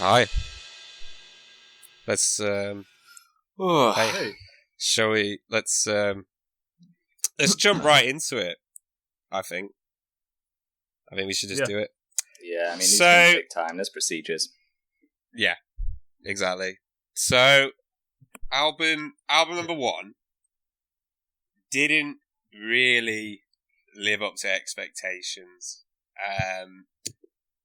Hi. Let's Hey. shall we let's jump right into it, I think. We should just do it. Yeah, I mean, these things take time. There's procedures. Yeah, exactly. So, album number 1 didn't really live up to expectations.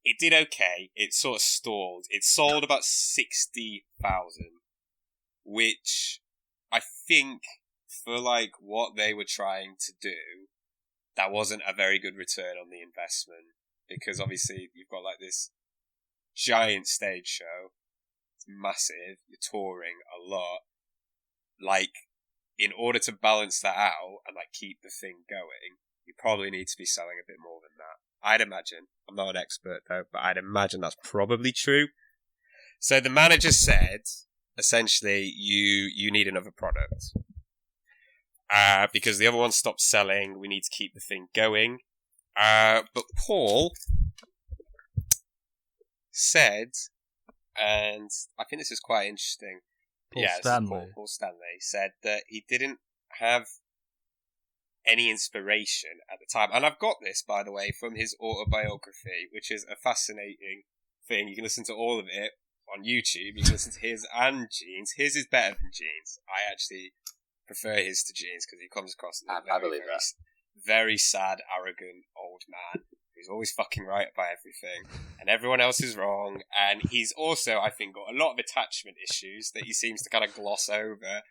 It did okay. It sort of stalled. It sold about 60,000, which I think for like what they were trying to do, that wasn't a very good return on the investment, because obviously you've got like this giant stage show. It's massive. You're touring a lot. Like, in order to balance that out and like keep the thing going, you probably need to be selling a bit more than that. I'd imagine. I'm not an expert though, but I'd imagine that's probably true. So the manager said, essentially, you need another product. Because the other one stopped selling, we need to keep the thing going. But Paul said, and I think this is quite interesting. Paul Stanley said that he didn't have any inspiration at the time. And I've got this, by the way, from his autobiography, which is a fascinating thing. You can listen to all of it on YouTube. You can listen to his and Gene's. His is better than Gene's. I actually prefer his to Gene's because he comes across as a very sad, arrogant old man who's always fucking right about everything, and everyone else is wrong. And he's also, I think, got a lot of attachment issues that he seems to kind of gloss over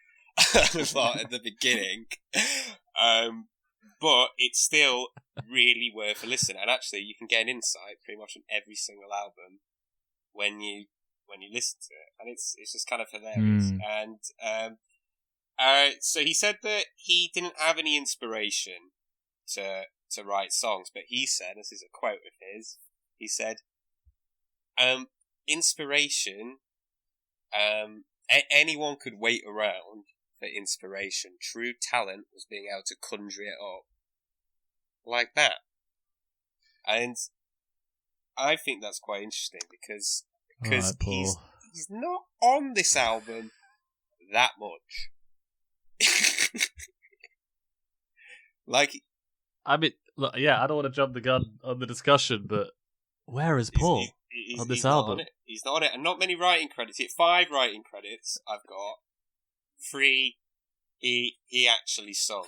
a lot at the beginning. But it's still really worth a listen. And actually, you can get an insight pretty much on every single album when you listen to it, and it's just kind of hilarious. And so he said that he didn't have any inspiration to write songs, but he said, this is a quote of his, he said, inspiration, anyone could wait around for inspiration. True talent was being able to conjure it up like that. And I think that's quite interesting because he's not on this album that much. Like, I mean, look, yeah, I don't want to jump the gun on the discussion, but where is Paul on this album? He's not on it, and not many writing credits. 5 writing credits I've got. 3 he actually sung.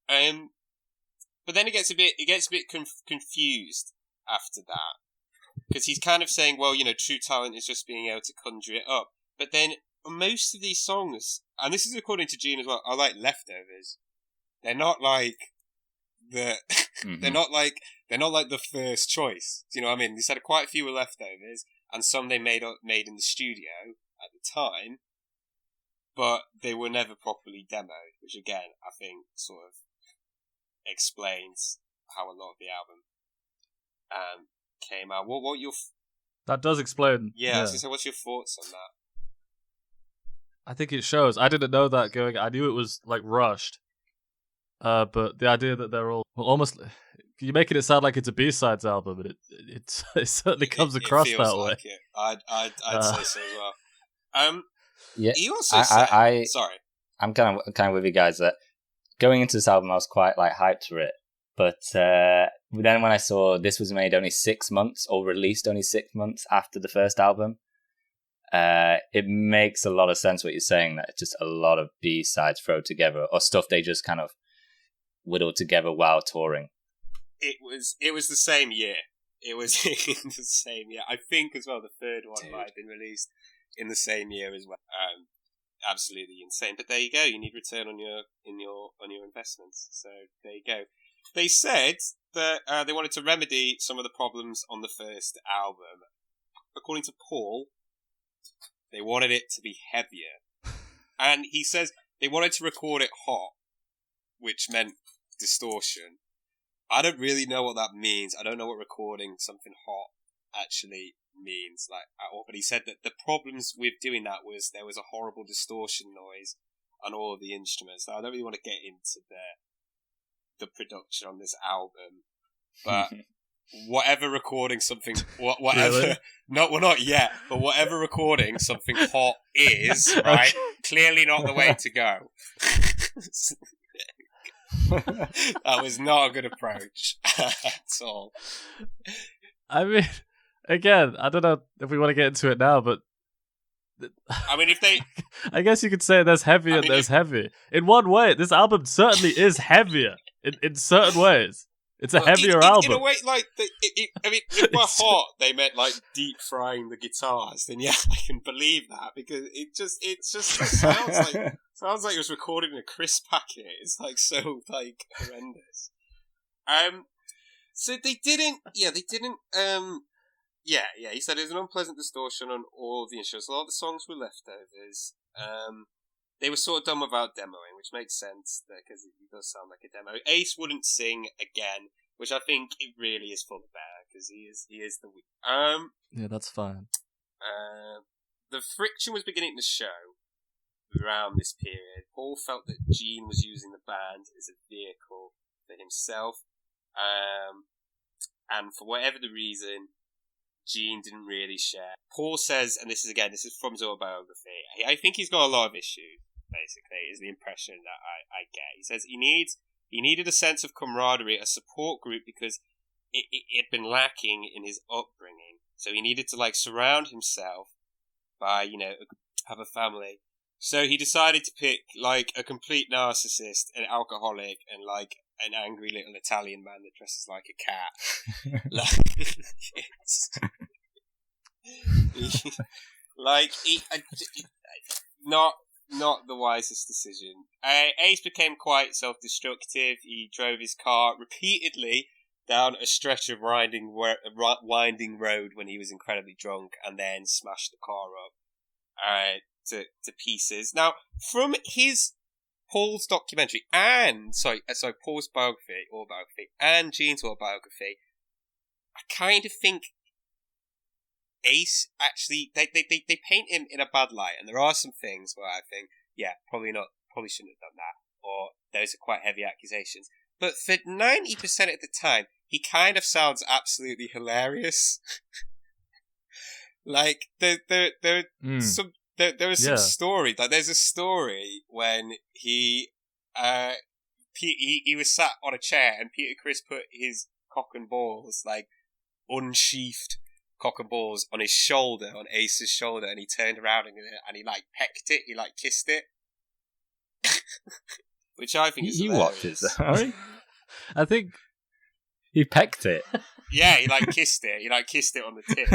But then it gets a bit confused after that, because he's kind of saying, well, true talent is just being able to conjure it up. But then most of these songs, and this is according to Gene as well, are like leftovers. They're not like the they're not like the first choice. Do you know what I mean? They said quite a few were leftovers, and some they made in the studio at the time, but they were never properly demoed, which again I think sort of explains how a lot of the album came out. What your that does explain. Yeah. So what's your thoughts on that? I think it shows. I didn't know that going. I knew it was like rushed. But the idea that they're all almost, you're making it sound like it's a B-sides album, and it certainly comes across it that like way. It. I'd say so as well. Yeah, he also said, sorry, I'm kind of with you guys that going into this album I was quite like hyped for it, but then when I saw this was made only 6 months or released only 6 months after the first album, it makes a lot of sense what you're saying, that it's just a lot of B-sides thrown together or stuff they just kind of whittled together while touring. It was the same year. It was in the same year. I think as well the third one might have been released in the same year as well. Absolutely insane. But there you go. You need return on your investments. So there you go. They said that they wanted to remedy some of the problems on the first album. According to Paul, they wanted it to be heavier, and he says they wanted to record it hot, which meant distortion. I don't really know what that means. I don't know what recording something hot actually means, like at all. But he said that the problems with doing that was there was a horrible distortion noise on all of the instruments. Now, I don't really want to get into the production on this album, but whatever recording something, whatever, Really? not yet, but whatever recording something hot is, right, clearly not the way to go. That was not a good approach at all. I mean, again, I don't know if we want to get into it now, but I mean, if they... I guess you could say there's heavy and there's heavy. In one way, this album certainly is heavier in certain ways. It's a heavier album. In a way, like, I mean, if by hot they meant like deep frying the guitars, then yeah, I can believe that, because it just sounds like it was recorded in a crisp packet. It's like so like horrendous. So they didn't. He said it was an unpleasant distortion on all of the instruments. A lot of the songs were leftovers. They were sort of done without demoing, which makes sense because it does sound like a demo. Ace wouldn't sing again, which I think it really is for the better, because he is the weak. Yeah, that's fine. The friction was beginning to show around this period. Paul felt that Gene was using the band as a vehicle for himself, and for whatever the reason, Gene didn't really share. Paul says, and this is from his autobiography, I think he's got a lot of issues, basically, is the impression that I get. He says he needed a sense of camaraderie, a support group, because it had been lacking in his upbringing. So he needed to, like, surround himself by, have a family. So he decided to pick, like, a complete narcissist, an alcoholic, and, like, an angry little Italian man that dresses like a cat. Not the wisest decision. Ace became quite self-destructive. He drove his car repeatedly down a stretch of winding road when he was incredibly drunk, and then smashed the car up to pieces. Now, from Paul's documentary and Paul's autobiography and Gene's autobiography, I kind of think Ace actually they paint him in a bad light, and there are some things where I think, yeah, probably shouldn't have done that, or those are quite heavy accusations. But for 90% of the time, he kind of sounds absolutely hilarious. Like there was some story. Like there's a story when he was sat on a chair and Peter Criss put his cock and balls, like unsheathed cock and balls, on his shoulder, on Ace's shoulder, and he turned around and he like pecked it, he like kissed it. Which I think is hilarious. Sorry? I think he pecked it. Yeah, he like kissed it. He like kissed it on the tip.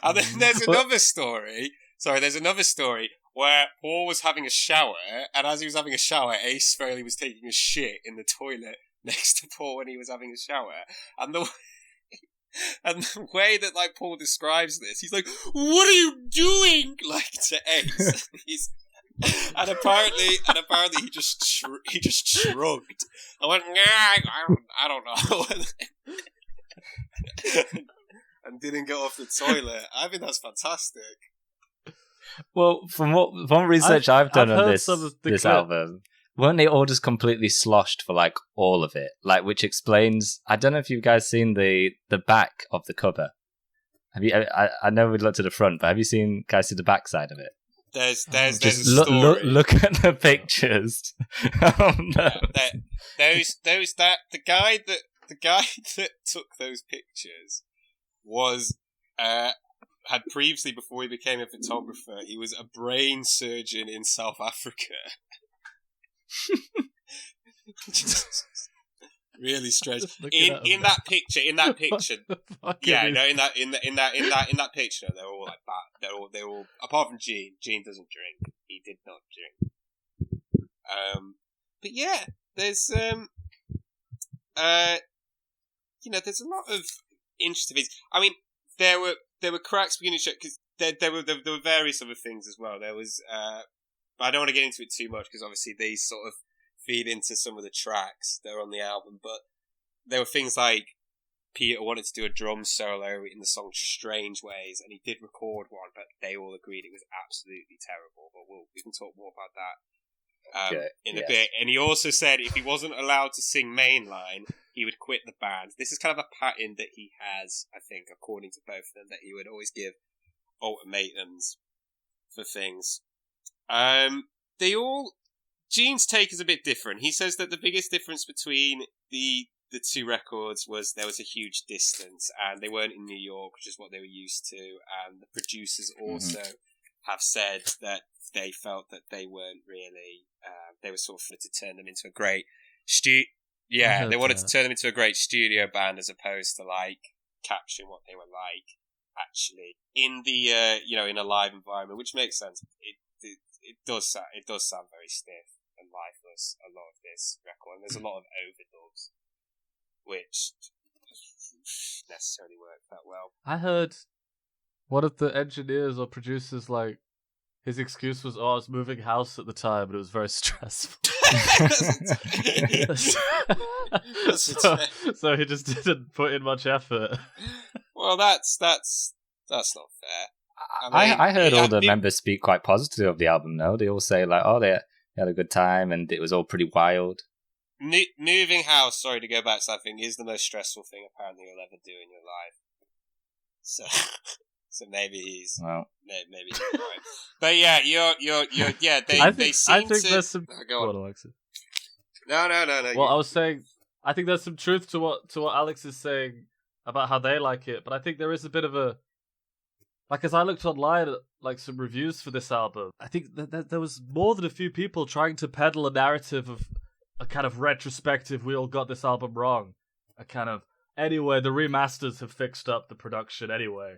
And then there's another story. Sorry, there's another story where Paul was having a shower, and as he was having a shower, Ace Frehley was taking a shit in the toilet next to Paul when he was having a shower. And the way that like Paul describes this, he's like, "What are you doing?" Like to Ace. And apparently he just shrugged. I went, "Nah, I don't know," and didn't get off the toilet. I think that's fantastic. Well, from research I've done on this album, weren't they all just completely sloshed for like all of it? Like, which explains. I don't know if you guys seen the back of the cover. Have you? I know we looked at the front, but have you seen the back side of it? There's a story. Look at the pictures. Oh no! The guy that took those pictures was had previously, before he became a photographer, he was a brain surgeon in South Africa. Really strange. In that picture, yeah, no, in that picture, they're all like that. They're all apart from Gene. Gene doesn't drink. He did not drink. But yeah, there's there's a lot of interesting things. I mean, there were cracks beginning to show, because there were various other things as well. There was but I don't want to get into it too much, because obviously these sort of feed into some of the tracks that are on the album. But there were things like Peter wanted to do a drum solo in the song Strange Ways, and he did record one, but they all agreed it was absolutely terrible. But we can talk more about that in a bit. And he also said if he wasn't allowed to sing mainline, he would quit the band. This is kind of a pattern that he has, I think, according to both of them, that he would always give ultimatums for things. Gene's take is a bit different. He says that the biggest difference between the two records was there was a huge distance, and they weren't in New York, which is what they were used to. And the producers also have said that they felt that they weren't really. They were sort of to turn them into a great they wanted to turn them into a great studio band as opposed to like capturing what they were like actually in the in a live environment, which makes sense. It does sound very stiff and lifeless, a lot of this record, and there's a lot of overdubs which doesn't necessarily work that well. I heard one of the engineers or producers, like, his excuse was, I was moving house at the time, but it was very stressful. So he just didn't put in much effort. Well, that's not fair. I heard all the members speak quite positive of the album, though. They all say, like, they had a good time and it was all pretty wild. Moving house, sorry to go back to something, is the most stressful thing apparently you'll ever do in your life. So maybe he's maybe he's right. But yeah, they seem to. There's some. Go on, Alexei. No. Well, I was saying, I think there's some truth to what Alex is saying about how they like it, but I think there is a bit of a. Like, as I looked online at, like, some reviews for this album, I think that there was more than a few people trying to peddle a narrative of a kind of retrospective, we all got this album wrong. A kind of, anyway, the remasters have fixed up the production anyway,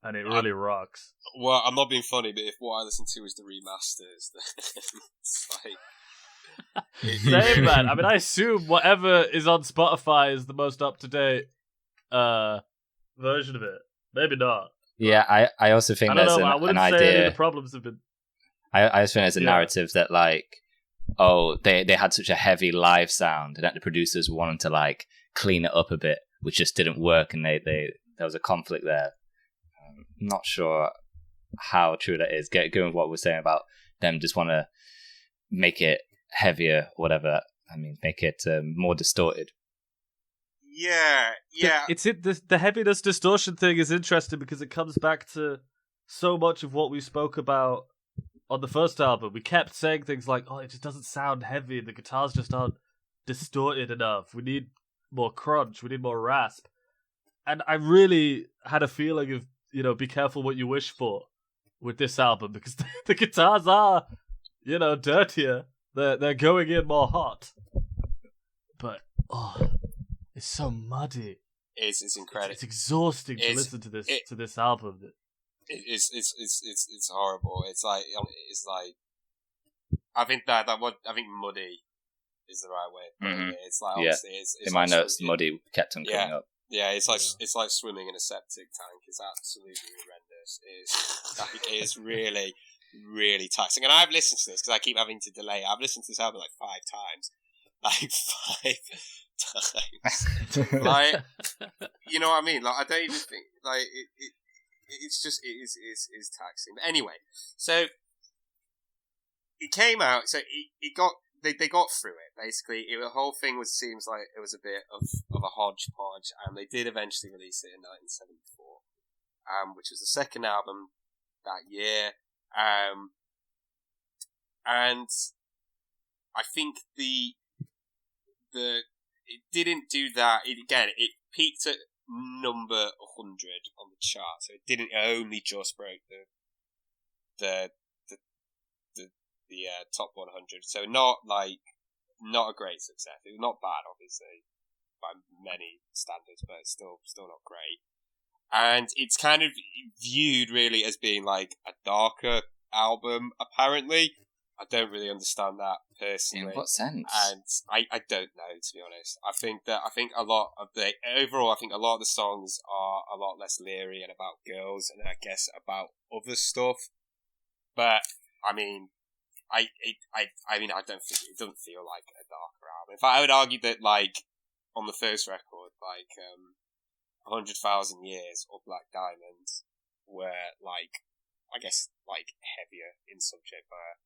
and it really rocks. Well, I'm not being funny, but if what I listen to is the remasters, then it's like... Same, man. I mean, I assume whatever is on Spotify is the most up-to-date version of it. Maybe not. Yeah, I also think there's an idea. I wouldn't say any of the problems have been. I also think there's a narrative that, like, they had such a heavy live sound that the producers wanted to, like, clean it up a bit, which just didn't work, and there was a conflict there. I'm not sure how true that is. Given what we're saying about them just want to make it heavier, or whatever. I mean, make it more distorted. Yeah. The heaviness distortion thing is interesting because it comes back to so much of what we spoke about on the first album. We kept saying things like, it just doesn't sound heavy, the guitars just aren't distorted enough, we need more crunch, we need more rasp. And I really had a feeling of, be careful what you wish for with this album, because the guitars are, dirtier, they're going in more hot. But, it's so muddy. It's incredible. It's exhausting to listen to this album. It's horrible. It's like I think muddy is the right way of putting it. It's like obviously it's in my notes, muddy kept on coming up. Yeah, it's like swimming in a septic tank. It's absolutely horrendous. It is really, really taxing. And I've listened to this because I keep having to delay. I've listened to this album like 5 times. Like, you know what I mean? Like, I don't even think like it is taxing. But anyway, so it came out. So it got they got through it basically. The whole thing seems like it was a bit of a hodgepodge, and they did eventually release it in 1974, which was the second album that year. And I think it didn't do that. It peaked at number 100 on the chart, so it only just broke the top 100. So not a great success. It was not bad, obviously, by many standards, but it's still not great. And it's kind of viewed really as being like a darker album, apparently. I don't really understand that personally. In what sense? And I don't know, to be honest. I think a lot of the songs are a lot less leery and about girls, and I guess about other stuff. But I mean, I don't think it doesn't feel like a darker album. In fact, I would argue that like on the first record, like 100,000 Years or Black Diamonds were like, I guess, like heavier in subject matter.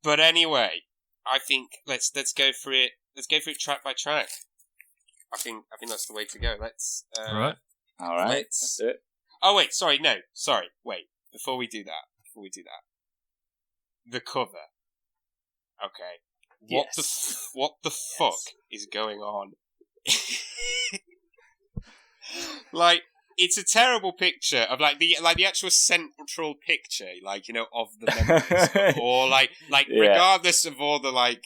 But anyway, I think let's go through it. Let's go through it track by track. I think that's the way to go. Let's. All right. Let's do it. Oh wait, sorry, wait. Before we do that, the cover. Okay. What the fuck is going on? Like, it's a terrible picture of the actual central picture, of the members, or regardless of all the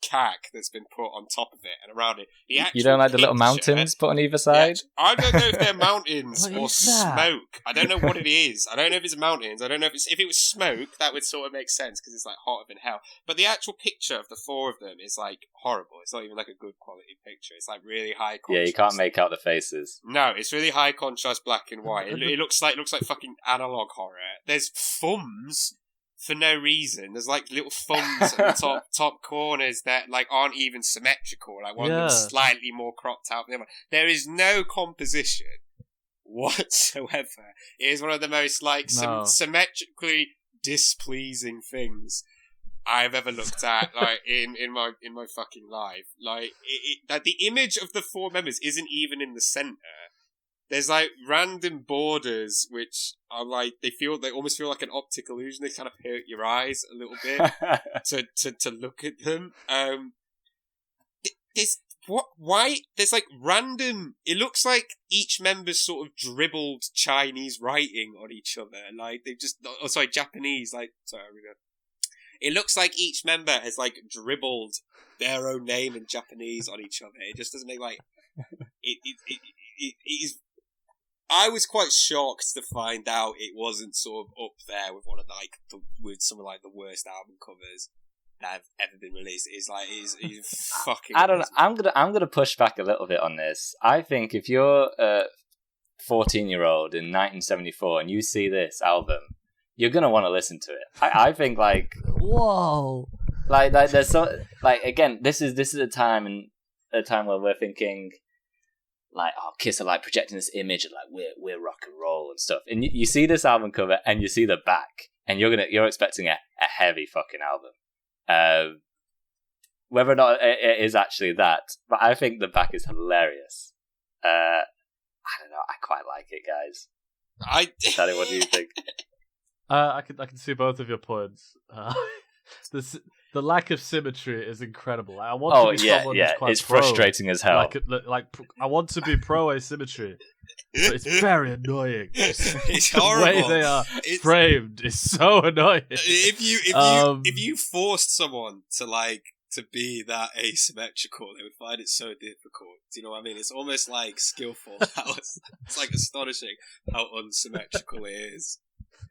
cack that's been put on top of it and around it. You don't like the little mountains put on either side? I don't know if they're mountains or that? smoke. I don't know what it is. I don't know if it's mountains. I don't know if it was smoke. That would sort of make sense because it's hotter than hell. But the actual picture of the four of them is horrible. It's not even a good quality picture. It's really high contrast. Yeah, you can't make out the faces. No, it's really high contrast, black and white. It looks like fucking analog horror. There's thumbs for no reason. There's little thumbs at the top corners that aren't even symmetrical. One of them's slightly more cropped out than the other. There is no composition whatsoever. It is one of the most symmetrically displeasing things I've ever looked at in my fucking life. The image of the four members isn't even in the center. There's random borders which are they almost feel like an optic illusion. They kind of hurt your eyes a little bit to look at them. There's random. It looks like each member's sort of dribbled Chinese writing on each other. They've just Japanese. It looks like each member has dribbled their own name in Japanese on each other. It just doesn't make it is. I was quite shocked to find out it wasn't sort of up there with one of with some of the worst album covers that have ever been released. It's fucking. I don't know. I'm gonna push back a little bit on this. I think if you're a 14-year-old in 1974 and you see this album, you're gonna want to listen to it. I think whoa, there's so again, this is a time where we're thinking. Kiss are projecting this image of we're rock and roll and stuff, and you see this album cover and you see the back, and you're expecting a heavy fucking album. Whether or not it is actually that, but I think the back is hilarious. I don't know, I quite like it, guys. Daddy, what do you think? I can see both of your points. The lack of symmetry is incredible. I want to be someone who's quite it's pro, frustrating as hell. I want to be pro asymmetry, but it's very annoying. It's the horrible. way they are framed is so annoying. If you forced someone to be that asymmetrical, they would find it so difficult. Do you know what I mean? It's almost skillful. It's astonishing how unsymmetrical it is.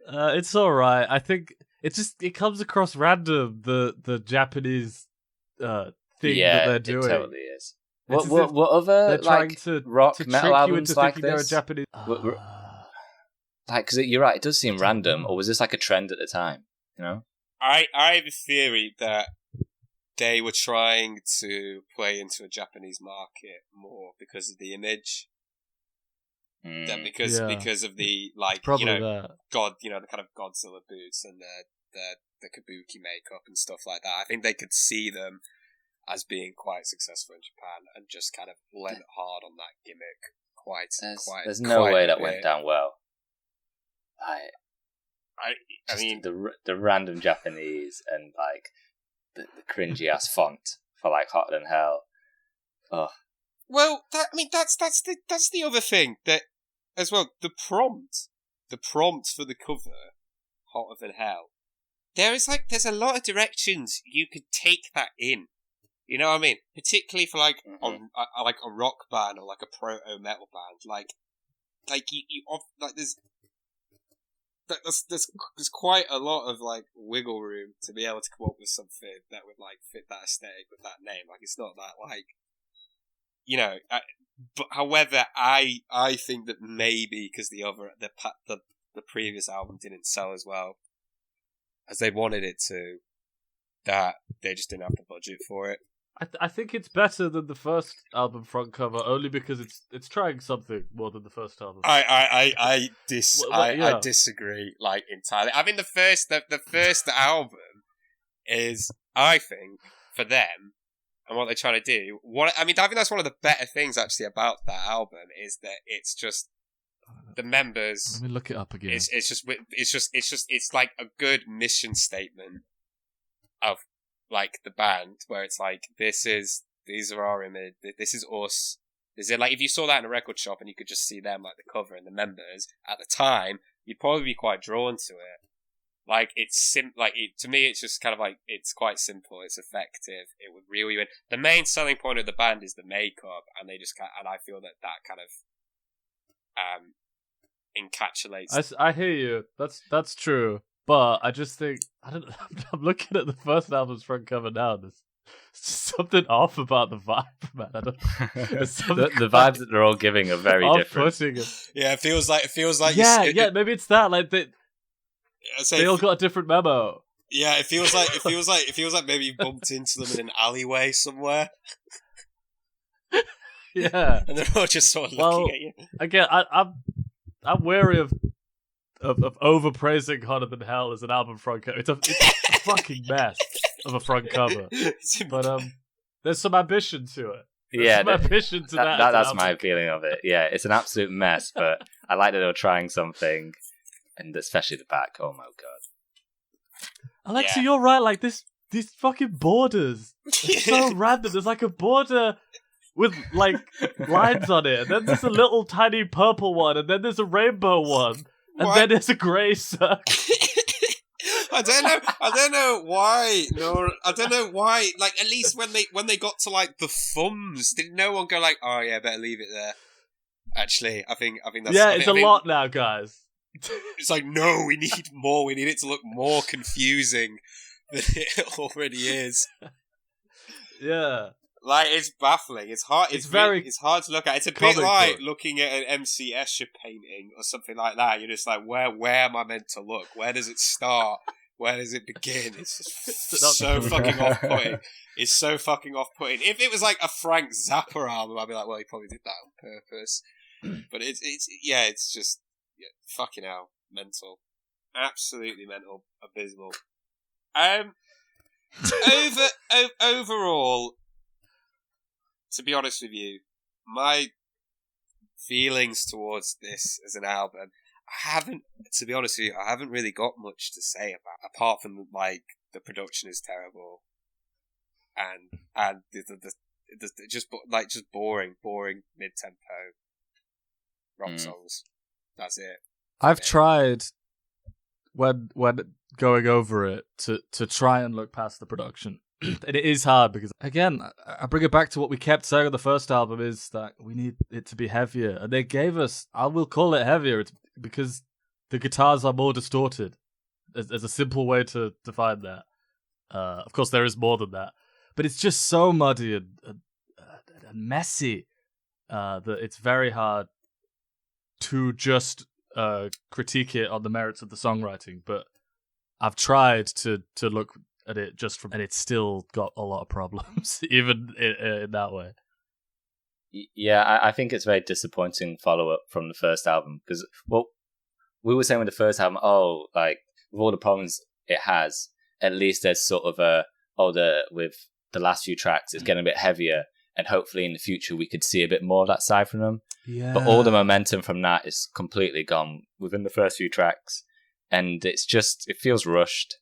It's all right. I think it comes across random, the Japanese thing that they're doing. It totally is. What other they're trying to rock to metal trick albums you into like thinking they're a this? Japanese. Because you're right, it does seem random, or was this a trend at the time? You know, I have a theory that they were trying to play into a Japanese market more because of the image. Than because of the that. God, the kind of Godzilla boots and the kabuki makeup and stuff like that. I think they could see them as being quite successful in Japan and just kind of went hard on that gimmick. There's no way that went down well. I mean the random Japanese and the cringy ass font for Hotter Than Hell. Oh. Well, that's the other thing that as well. The prompt for the cover, Hotter Than Hell. There's a lot of directions you could take that in. You know what I mean? Particularly for a rock band or a proto metal band. There's quite a lot of wiggle room to be able to come up with something that would fit that aesthetic with that name. It's not that but however, I think that maybe because the previous album didn't sell as well as they wanted it to, that they just didn't have the budget for it. I think it's better than the first album front cover only because it's trying something more than the first album. I disagree entirely. I mean the first album is, I think, for them, and what they're trying to do. I think that's one of the better things actually about that album is that it's just the members. Let me look it up again. It's like a good mission statement of like the band, where it's like these are our image. This is us. Is it like if you saw that in a record shop and you could just see them like the cover and the members at the time, you'd probably be quite drawn to it. Like it's to me, it's just kind of like it's quite simple. It's effective. It would reel you in. The main selling point of the band is the makeup, and and I feel that kind of encapsulates. I hear you. That's true. But I just think I'm looking at the first album's front cover now. There's something off about the vibe, man. I don't. The vibes that they're all giving are very different. Yeah, it feels like yeah. Maybe it's that. Like they all got a different memo. Yeah, it feels like maybe you bumped into them in an alleyway somewhere. Yeah, and they're all just sort of looking at you. Again, I'm wary of overpraising Hotter Than Hell as an album front cover. It's a fucking mess of a front cover. But there's some ambition to it. There's some ambition to that. That's my feeling of it. Yeah, it's an absolute mess, but I like that they were trying something, and especially the back. Oh my god, Alexei, you're right. Like these fucking borders. It's so random. There's like a border with like lines on it, and then there's a little tiny purple one, and then there's a rainbow one. And then there's a grey circle. I don't know why. No, I don't know why. Like, at least when they got to like the thumbs, did no one go like, "Oh yeah, better leave it there"? Actually, I think that's it's a lot now, guys. It's like, no, we need more. We need it to look more confusing than it already is. Yeah. Like, it's baffling. It's hard. It's hard to look at. It's a bit like looking at an MC Escher painting or something like that. You're just like, where am I meant to look? Where does it start? Where does it begin? It's just so fucking off-putting. It's so fucking off-putting. If it was like a Frank Zappa album, I'd be like, well, he probably did that on purpose. But it's just fucking hell, mental, absolutely mental, abysmal. Overall. To be honest with you, my feelings towards this as an album, I haven't really got much to say about, apart from like the production is terrible, and the just boring mid-tempo rock songs. That's it. I've tried when going over it to try and look past the production. And it is hard because, again, I bring it back to what we kept saying on the first album is that we need it to be heavier. And they gave us, I will call it heavier, it's because the guitars are more distorted. There's a simple way to define that. Of course, there is more than that. But it's just so muddy and messy that it's very hard to just critique it on the merits of the songwriting. But I've tried to look at it and it's still got a lot of problems, even in that way. Yeah, I think it's a very disappointing follow-up from the first album, because, well, we were saying with the first album, like, with all the problems it has, at least there's sort of with the last few tracks, it's getting a bit heavier, and hopefully in the future we could see a bit more of that side from them. Yeah. But all the momentum from that is completely gone within the first few tracks, and it feels rushed.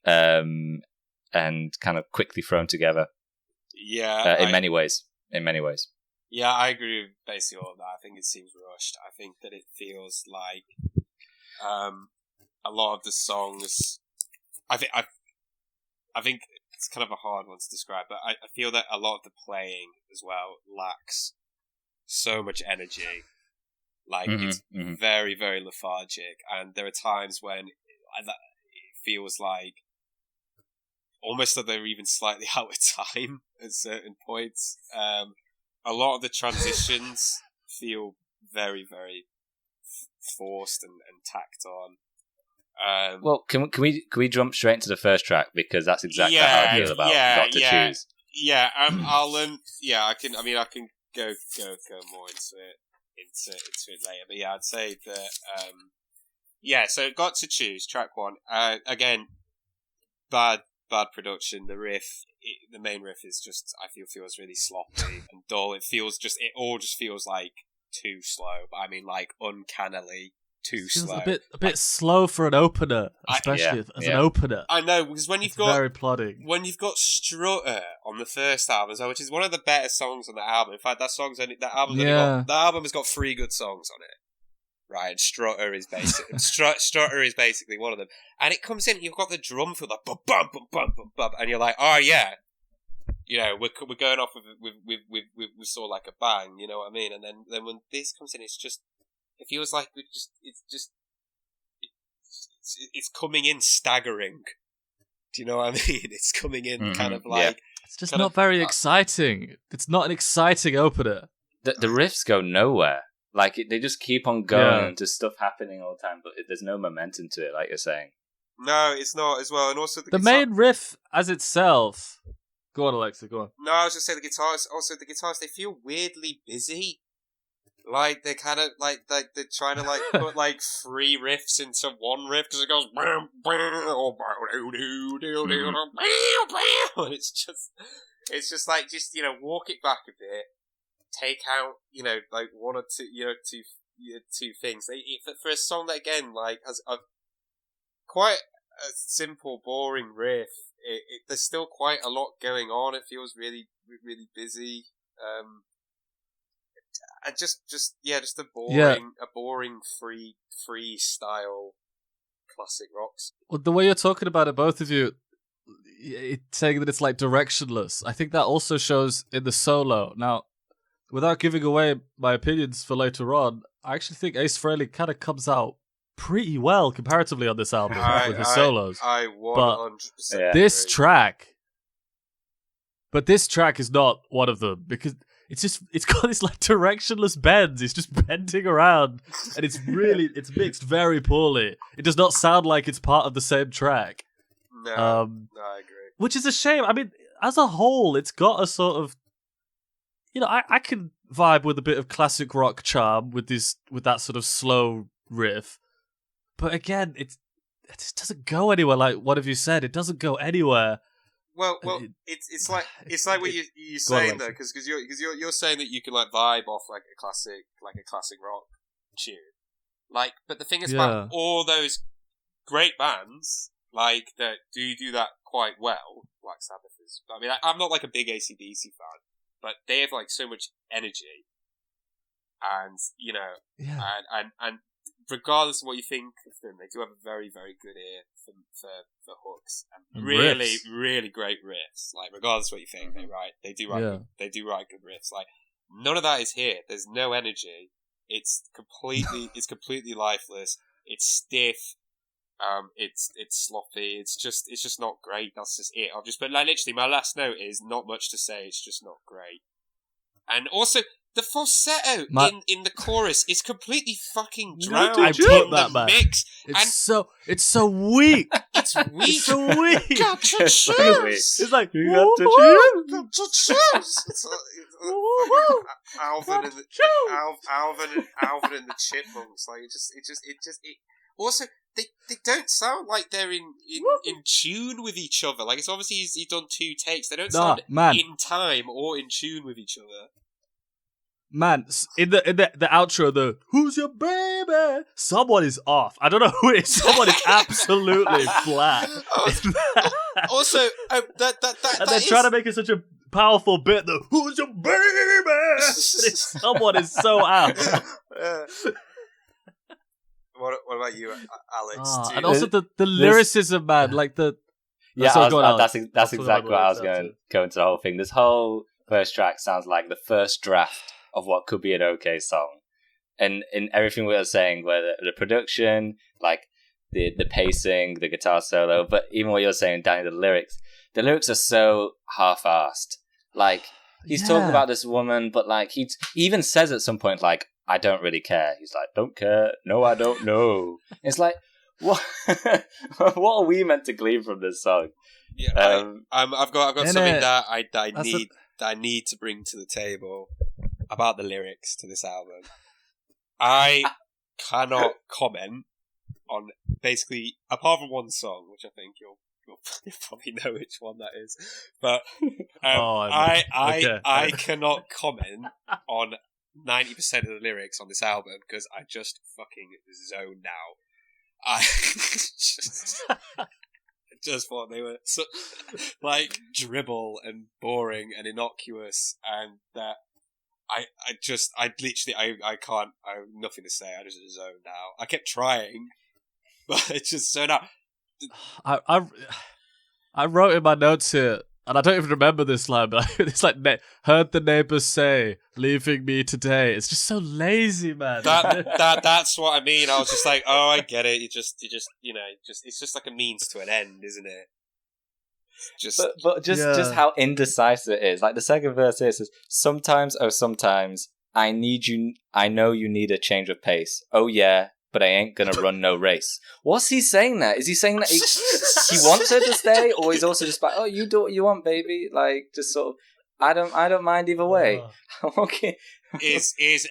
And kind of quickly thrown together. Yeah, in many ways. Yeah, I agree with basically all of that. I think it seems rushed. I think that it feels like a lot of the songs. I think it's kind of a hard one to describe, but I feel that a lot of the playing as well lacks so much energy. Like, it's very, very lethargic, and there are times when it feels like almost that they're even slightly out of time at certain points. A lot of the transitions feel very, very forced and tacked on. Well, can we jump straight into the first track, because that's exactly how I feel about Got to Choose. Yeah, I can go more into it later. But yeah, I'd say that so Got to Choose, track one. Again, bad bad production. The riff, the main riff is just, I feels really sloppy and dull. It all just feels like too slow. But I mean, like uncannily too slow. A bit slow for an opener, especially as an opener. I know, because when you've got very plodding. When you've got Strutter on the first album as well, which is one of the better songs on the album. In fact, that album has got 3 good songs on it. Right, and Strutter is basically Strutter is basically one of them. And it comes in, you've got the drum fill, like bum bum bum bum bum bum, and you're like, oh yeah, you know, we're going off with sort of like a bang, you know what I mean? And then when this comes in, it feels like it's coming in staggering. Do you know what I mean? It's coming in kind of like it's just not very exciting. It's not an exciting opener. The riffs go nowhere. Like, they just keep on going and just stuff happening all the time, but there's no momentum to it, like you're saying. No, it's not as well. And also the main riff as itself... Go on, Alexei, go on. No, I was just saying the guitars, they feel weirdly busy. Like, they're kind of, like they're trying to, like, put, like, 3 riffs into one riff, because it goes... And it's just like, you know, walk it back a bit. Take out, you know, like 1 or 2, you know, two things. For a song that, again, like, has a quite a simple, boring riff, there's still quite a lot going on. It feels really, really busy. And just a boring free style classic rocks. Well, the way you're talking about it, both of you, saying that it's like directionless, I think that also shows in the solo. Now, without giving away my opinions for later on, I actually think Ace Frehley kind of comes out pretty well comparatively on this album with his solos. I 100% agree. This track is not one of them, because it's got this like directionless bends. It's just bending around, and it's mixed very poorly. It does not sound like it's part of the same track. No, I agree. Which is a shame. I mean, as a whole, it's got a sort of, you know, I can vibe with a bit of classic rock charm with that sort of slow riff, but again, it just doesn't go anywhere. Like what have you said? It doesn't go anywhere. Well, it's like what you're saying though, because you're saying that you can like vibe off like a classic rock tune, like. But the thing is about all those great bands like that do that quite well. Black Sabbath is. I mean, I'm not like a big AC/DC fan, but they have like so much energy, and you know, and regardless of what you think of them, they do have a very, very good ear for hooks and really, riffs. really great riffs. Like regardless of what you think, they do write good riffs. Like none of that is here. There's no energy. It's completely lifeless. It's stiff. It's sloppy. It's just not great. That's just it. But like literally, my last note is not much to say. It's just not great. And also, the falsetto in the chorus is completely fucking drowned in the mix. It's so weak. It's weak. It's so weak. Got to choose. It's like you got to choose. It's Alvin and the Chipmunks. Like it. Also, they don't sound like they're in tune with each other. Like it's obviously he's done 2 takes. They don't sound in time or in tune with each other. Man, in the outro, the "Who's your baby?" someone is off. I don't know who it is. Someone is absolutely flat. Also, and they're trying to make it such a powerful bit. The "Who's your baby?" Someone is so out. What about you, Alex? And also the lyricism, man. Like the that's exactly what I was going to go into the whole thing. This whole first track sounds like the first draft of what could be an okay song, and in everything we were saying, where the production, like the pacing, the guitar solo, but even what you're saying, Danny, the lyrics are so half-assed. Like he's talking about this woman, but like he even says at some point, like, I don't really care. He's like, don't care. No, I don't know. It's like, what? What are we meant to glean from this song? Yeah, I've got something that I need to bring to the table about the lyrics to this album. I cannot comment on basically, apart from one song, which I think you'll you probably know which one that is, but Okay. I cannot comment on 90% of the lyrics on this album because I just fucking zone now. I just thought they were so, like dribble and boring and innocuous, and that I can't. I have nothing to say. I just zone now. I kept trying, but it's just zone out. I wrote in my notes here, and I don't even remember this line, but it's like, heard the neighbors say, leaving me today. It's just so lazy, man. That's what I mean. I was just like, oh, I get it. You just, it's just like a means to an end, isn't it? But just how indecisive it is. Like the second verse here says, sometimes, oh, sometimes, I know you need a change of pace. Oh, yeah. But I ain't gonna run no race. What's he saying there? Is he saying that he wants her to stay, or he's also just like, oh, you do what you want, baby? Like, just sort of, I don't mind either way. Okay. Actually,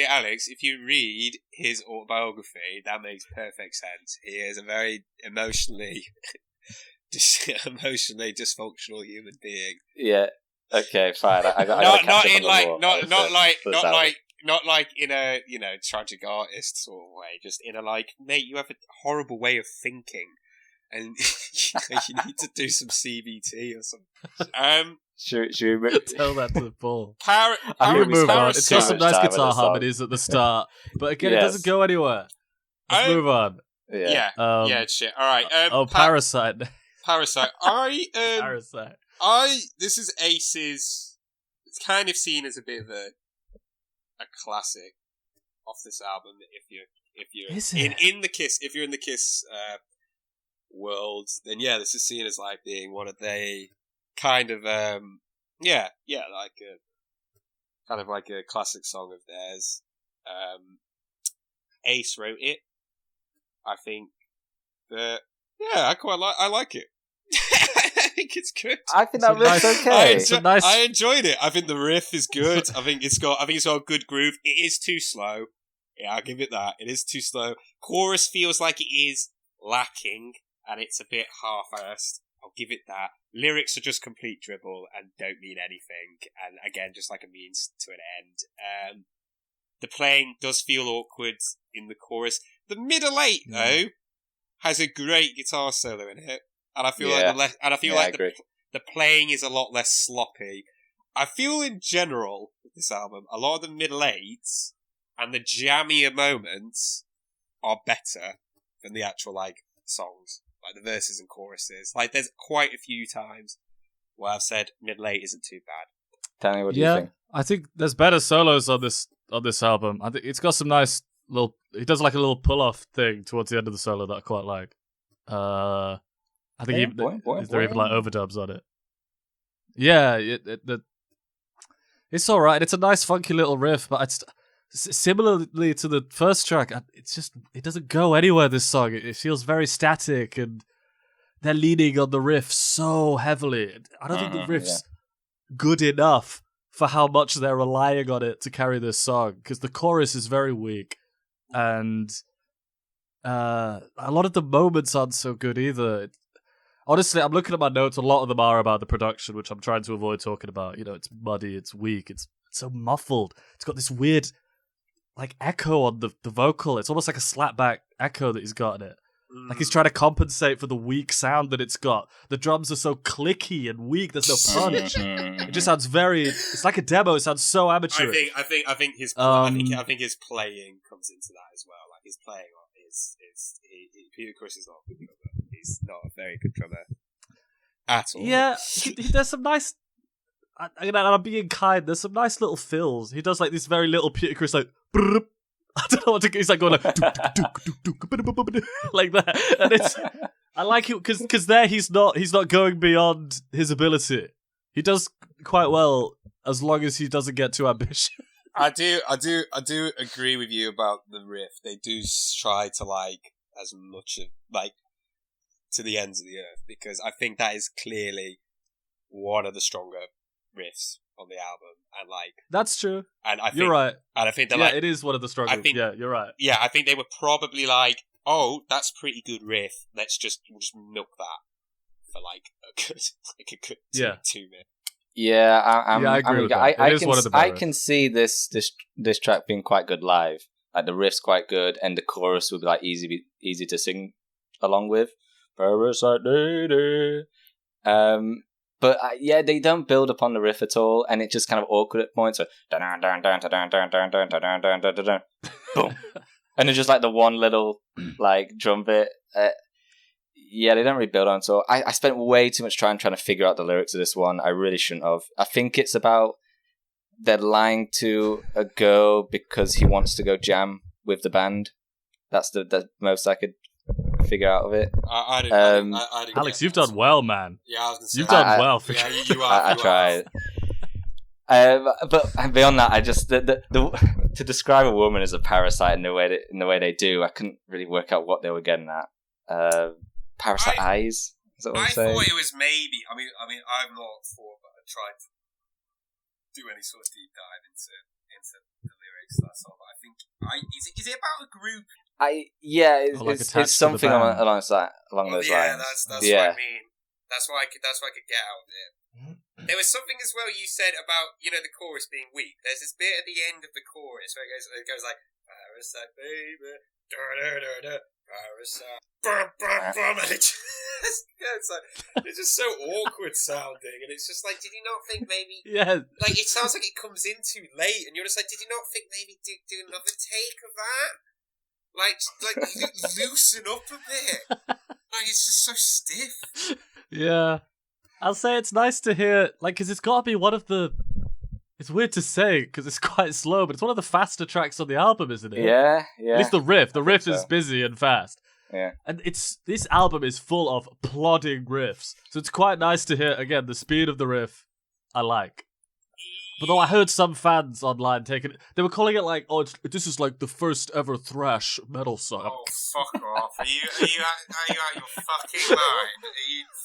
Alex, if you read his autobiography, that makes perfect sense. He is a very emotionally dysfunctional human being. Yeah. Okay. Fine. Not like in a, tragic artist sort of way, just in a like, mate, you have a horrible way of thinking and you need to do some CBT or something. Should we tell that to the ball? Move on. It's got some nice guitar harmonies at the start, but again, it doesn't go anywhere. Let's move on. Yeah, shit. All right. Parasite. Parasite. Parasite. This is Ace's. It's kind of seen as a bit of a classic off this album. If you're in the Kiss world, then yeah, this is seen as like being one of the kind of like a classic song of theirs. Ace wrote it. I think that I like it. I think it's good. I think that riff's okay. I enjoyed it. I think the riff is good. I think it's got a good groove. It is too slow. Yeah, I'll give it that. It is too slow. Chorus feels like it is lacking, and it's a bit half-assed. I'll give it that. Lyrics are just complete dribble and don't mean anything, and again, just like a means to an end. The playing does feel awkward in the chorus. The middle eight, though, has a great guitar solo in it. And I feel the playing is a lot less sloppy. I feel in general with this album, a lot of the middle eights and the jammier moments are better than the actual like songs, like the verses and choruses. Like there's quite a few times where I've said middle eight isn't too bad. Tell me, what do you think? I think there's better solos on this album. I think it's got some nice little. He does like a little pull off thing towards the end of the solo that I quite like. I think they're even like overdubs on it. Yeah, it's all right. It's a nice, funky little riff, but it's similarly to the first track. It doesn't go anywhere. This song, it feels very static, and they're leaning on the riff so heavily. I don't think the riff's good enough for how much they're relying on it to carry this song, because the chorus is very weak, and a lot of the moments aren't so good either. Honestly, I'm looking at my notes. A lot of them are about the production, which I'm trying to avoid talking about. It's muddy, it's weak, it's so muffled. It's got this weird, like, echo on the vocal. It's almost like a slapback echo that he's got in it. Like he's trying to compensate for the weak sound that it's got. The drums are so clicky and weak. There's no punch. It just sounds it's like a demo. It sounds so amateurish. I think his playing comes into that as well. Like his playing is Peter Criss is not a good drummer. He's not a very good drummer at all. Yeah, there's some nice. I'm being kind. There's some nice little fills. He does like this very little Peter Criss like. Brrr, I don't know what to. He's like going like like that, and I like it because there he's not going beyond his ability. He does quite well as long as he doesn't get too ambitious. I do agree with you about the riff. They do try to like as much of like to the ends of the earth, because I think that is clearly one of the stronger riffs on the album, and like that's true. And I think you're right. And I think it is one of the stronger. Yeah, you're right. Yeah, I think they were probably like, oh, that's a pretty good riff. We'll just milk that for like a good 2 minutes. Yeah, I agree with that. It is one of the better. I can see this track being quite good live. Like the riff's quite good, and the chorus would be like easy to sing along with. Parasite Lady. But yeah, they don't build upon the riff at all, and it's just kind of awkward at points. So, boom, and it's just like the one little like drum bit. Yeah, they don't really build on. So I spent way too much time trying to figure out the lyrics of this one. I really shouldn't have. I think it's about they're lying to a girl because he wants to go jam with the band. That's the most I could figure out of it. I didn't. Alex, you've done well, man. Yeah, I was gonna say. You've done well. Yeah, you are. I tried. But beyond that, I just to describe a woman as a parasite in the way they do, I couldn't really work out what they were getting at. Parasite eyes. Is that what I'm saying? I thought it was maybe. I mean, I've not thought, but I tried to do any sort of deep dive into the lyrics of that song. But I think is it about a group? It's something along those lines. Yeah, that's what I mean. That's what I could get out of it. There was something as well you said about the chorus being weak. There's this bit at the end of the chorus where it goes like parasite baby, da da da da, parasite, bum bum bum, and it's just so awkward sounding, and it's just like, did you not think maybe? Yeah. Like it sounds like it comes in too late, and you're just like, did you not think maybe do another take of that? Like loosen up a bit. Like it's just so stiff. Yeah. I'll say it's nice to hear, like, because it's got to be one of the... It's weird to say, because it's quite slow, but it's one of the faster tracks on the album, isn't it? Yeah. At least the riff. The riff is busy and fast. Yeah. And this album is full of plodding riffs. So it's quite nice to hear, again, the speed of the riff I like. But though I heard some fans online taking it, they were calling it like, oh, this is like the first ever thrash metal song. Oh, fuck off. Are you out your fucking mind?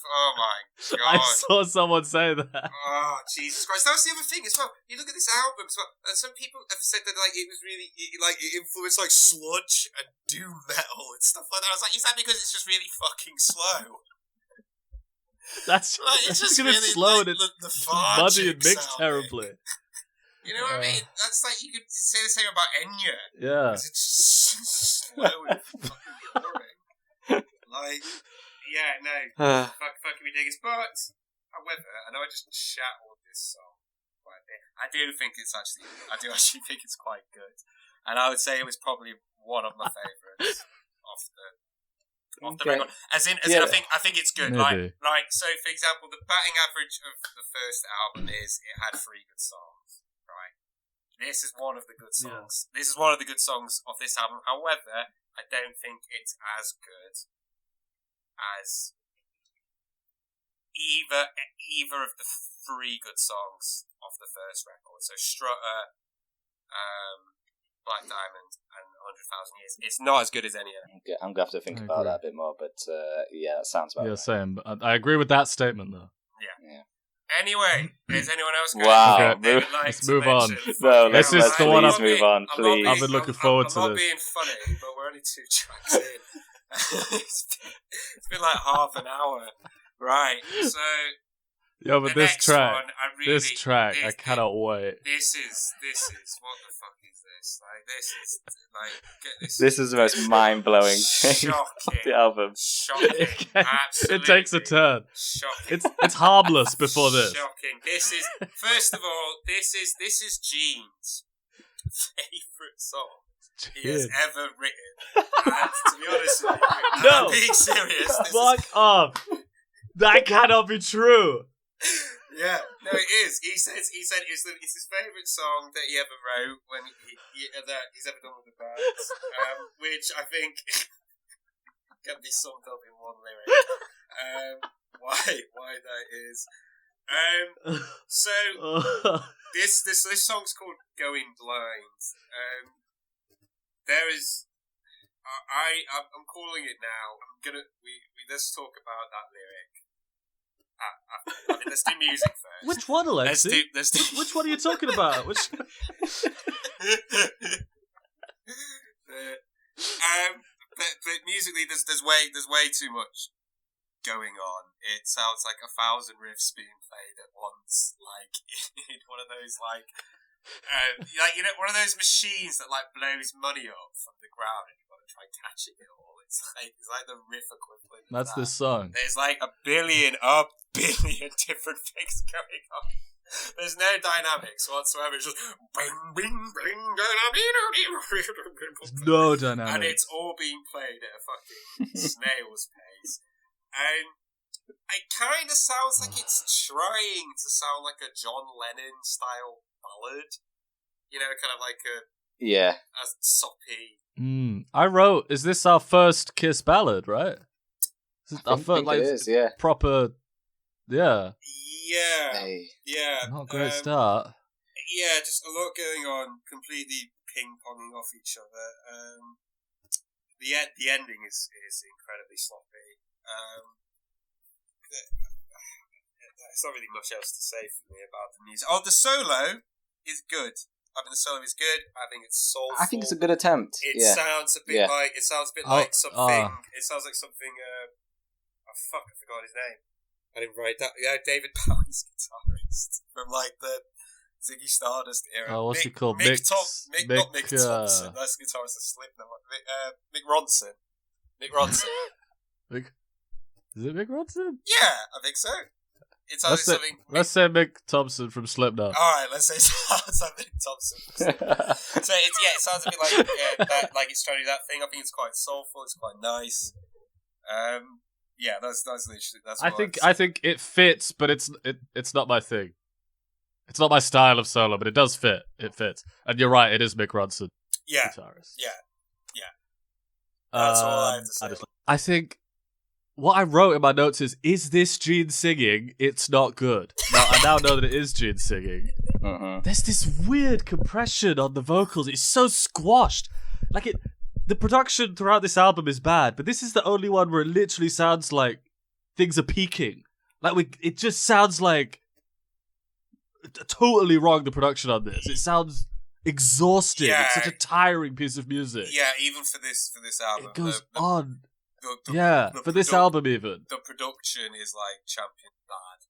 Oh my god. I saw someone say that. Oh, Jesus Christ. That's the other thing as well. You look at this album as well, and some people have said that like it was really, it influenced like sludge and doom metal and stuff like that. I was like, is that because it's just really fucking slow? That's like, it's just really it's slow like and it's muddy and mixed terribly. You know what I mean? That's like, you could say the same about Enya. Yeah. It's just slow and fucking boring. Like, yeah, no. fucking ridiculous. But, however, I know I just shat on this song quite a bit. I do actually think it's quite good. And I would say it was probably one of my favourites off the record. As in, I think it's good. Maybe. Like, so for example, the batting average of the first album is it had 3 good songs, right? This is one of the good songs. Yeah. This is one of the good songs of this album. However, I don't think it's as good as either of the 3 good songs of the first record. So Strutter, Black Diamond, and 100,000 Years. It's not as good as any of them. I'm going to have to think about that a bit more, but yeah, that sounds about right. Yeah, same. I agree with that statement, though. Yeah. Anyway, is anyone else going to let's move on. No, this is the one I've move on, please. I've been looking forward to this. I'm not being funny, but we're only 2 tracks in. It's been like half an hour. Right, so... Yo, but this track, I cannot wait. This is what the fuck is this? Like, this is the most mind-blowing thing of the album. Shocking. Absolutely. It takes a turn. Shocking. It's harmless before this. Shocking. This is, first of all, this is Gene's favourite song he has ever written. And to be honest with you, I'm being serious. Fuck off. That cannot be true. Yeah, no, it is. He said it's his favourite song that he ever wrote when that he's ever done with the band, which I think can be summed up in one lyric. Why that is. So this song's called "Going Blind." There is, I'm calling it now. Let's talk about that lyric. Let's do music first. Which one, Alexei? Let's do Which one are you talking about? Which? But musically, there's way too much going on. It sounds like 1,000 riffs being played at once, like in one of those like one of those machines that like blows money up from the ground, and you've got to try catching it all. It's like the riff equivalent. That's of that. this song. There's like a billion different things going on. There's no dynamics whatsoever. It's just bing, bing, bing, No dynamics. and it's all being played at a fucking snail's pace. And it kind of sounds like it's trying to sound like a John Lennon style ballad. You know, kind of like a soppy. I wrote, is this our first Kiss ballad, right? I think it is, yeah. Proper, yeah. Yeah. Hey. Yeah. Not a great start. Yeah, just a lot going on, completely ping-ponging off each other. The ending is incredibly sloppy. There's not really much else to say for me about the music. Oh, the solo is good. I mean, the solo is good. I think it's soulful. I think it's a good attempt. It sounds a bit like something. It sounds like something. Fuck! I forgot his name. I didn't write that. Yeah, David Bowie's guitarist from like the Ziggy Stardust era. Oh, what's he called? Not Mick Thompson. That's the guitarist of Slipknot. Mick Ronson. Is it Mick Ronson? Yeah, I think so. It sounds like something. Let's say Mick Thompson from Slipknot. Alright, let's say it sounds like Mick Thompson from Slipknot. So it sounds a bit like it's trying to do that thing. I think it's quite soulful. It's quite nice. Yeah, that's literally that's. I think it fits, but it's not my thing. It's not my style of solo, but it does fit. It fits, and you're right. It is Mick Ronson. Yeah, guitarist. Yeah. That's all I have to say. I think what I wrote in my notes is this Gene singing? It's not good. Now, I now know that it is Gene singing. There's this weird compression on the vocals. It's so squashed. Like the production throughout this album is bad, but this is the only one where it literally sounds like things are peaking. Like it just sounds like totally wrong. The production on this, it sounds exhausting. Yeah. It's such a tiring piece of music. Yeah, even for this album, it goes on. For this album, even the production is like champion bad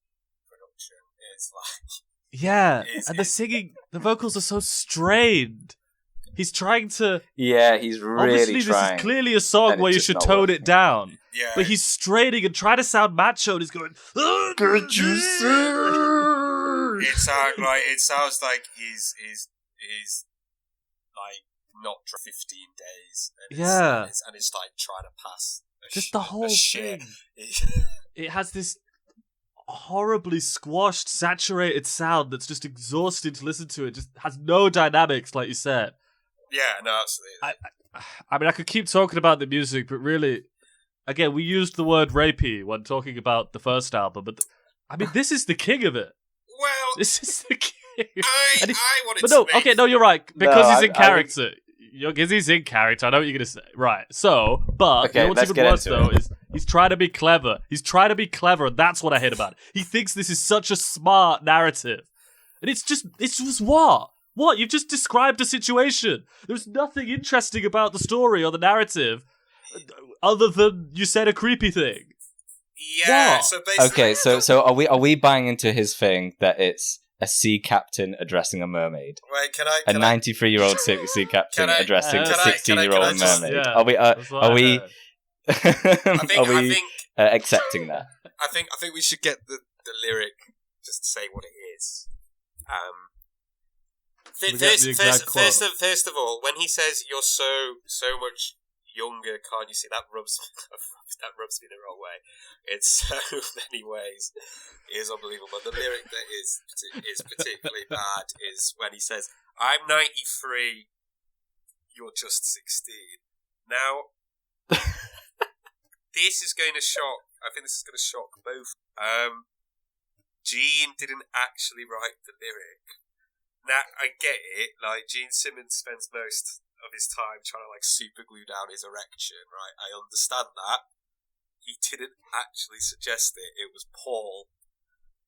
production. It's like and the singing, the vocals are so strained. He's trying to. Yeah, he's really obviously, trying. This is clearly a song where you should tone it down. Yeah, but he's straining and trying to sound macho, and he's going. Could you sing? It sounds like he's like not for 15 days. And it's like trying to pass. Just the whole thing. It has this horribly squashed, saturated sound that's just exhausting to listen to. It just has no dynamics, like you said. Yeah, no, absolutely. I mean, I could keep talking about the music, but really, again, we used the word rapey when talking about the first album, but I mean, this is the king of it. Well, this is the king. I wanted but no, to okay, no, you're right, because he's in character. Because he's in character, I know what you're gonna say. Right, so, but you know what's even worse though is he's trying to be clever. He's trying to be clever, and that's what I hate about it. He thinks this is such a smart narrative, and it's just what? What? You've just described a situation. There's nothing interesting about the story or the narrative, other than you said a creepy thing. Yeah. What? So basically, okay. So are we buying into his thing that it's a sea captain addressing a mermaid? Wait, can a 93-year-old sea captain addressing a 16-year-old mermaid? Yeah, are we accepting that? I think we should get the lyric just to say what it is. First of all, when he says you're so much younger, can't you see that rubs me the wrong way. It's so many ways. It is unbelievable. But the lyric that is particularly bad is when he says, "I'm 93, you're just 16." Now, this is going to shock. I think this is going to shock both. Gene didn't actually write the lyric. Now, I get it. Like, Gene Simmons spends most of his time trying to like super glue down his erection, right? I understand that. He didn't actually suggest it. It was Paul.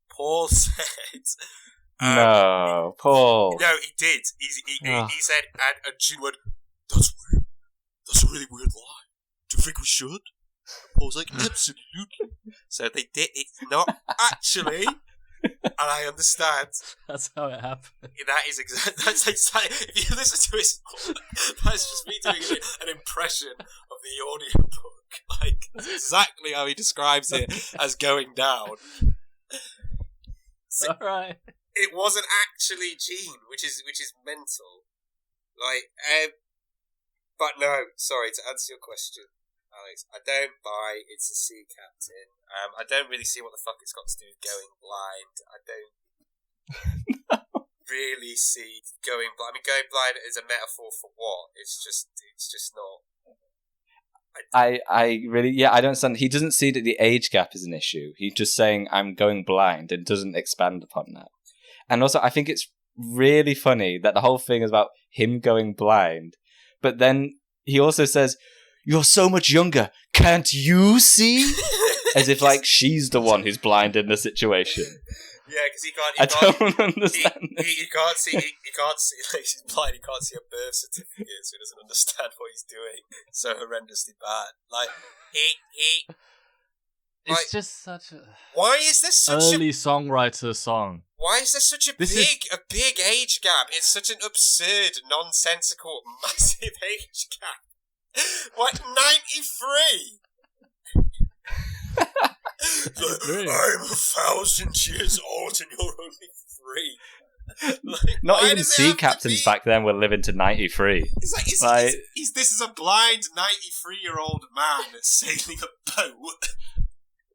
Paul said... no, Paul. No, he did. He said, and Gene went, "That's weird. That's a really weird line." Do you think we should? I was like, absolutely. So they did. It's not actually, and I understand. That's how it happened. That is exactly. That's exactly. If you listen to his, that's just me doing an impression of the audiobook. Like that's exactly how he describes it as going down. So, all right. It wasn't actually Gene, which is mental. Like, but no. Sorry, to answer your question, Alex, I don't buy it's a sea captain. I don't really see what the fuck it's got to do with going blind. I don't really see going blind. I mean, going blind is a metaphor for what? It's just not. I really, I don't understand. He doesn't see that the age gap is an issue. He's just saying, I'm going blind, and doesn't expand upon that. And also, I think it's really funny that the whole thing is about him going blind, but then he also says, "You're so much younger, can't you see?" As if like she's the one who's blind in the situation. Yeah, because he can't. I don't understand. He can't see. He can't see. Like he's blind. He can't see a birth certificate, so he doesn't understand what he's doing. So horrendously bad. Like he. It's like, just such a. Why is there such early songwriter song? Why is there such a big age gap? It's such an absurd, nonsensical, massive age gap. Like 93. Like, I'm 1,000 years old and you're only 3. Like, not even sea captains back then were living to 93. It's like, this is a blind 93-year-old man that's sailing a boat.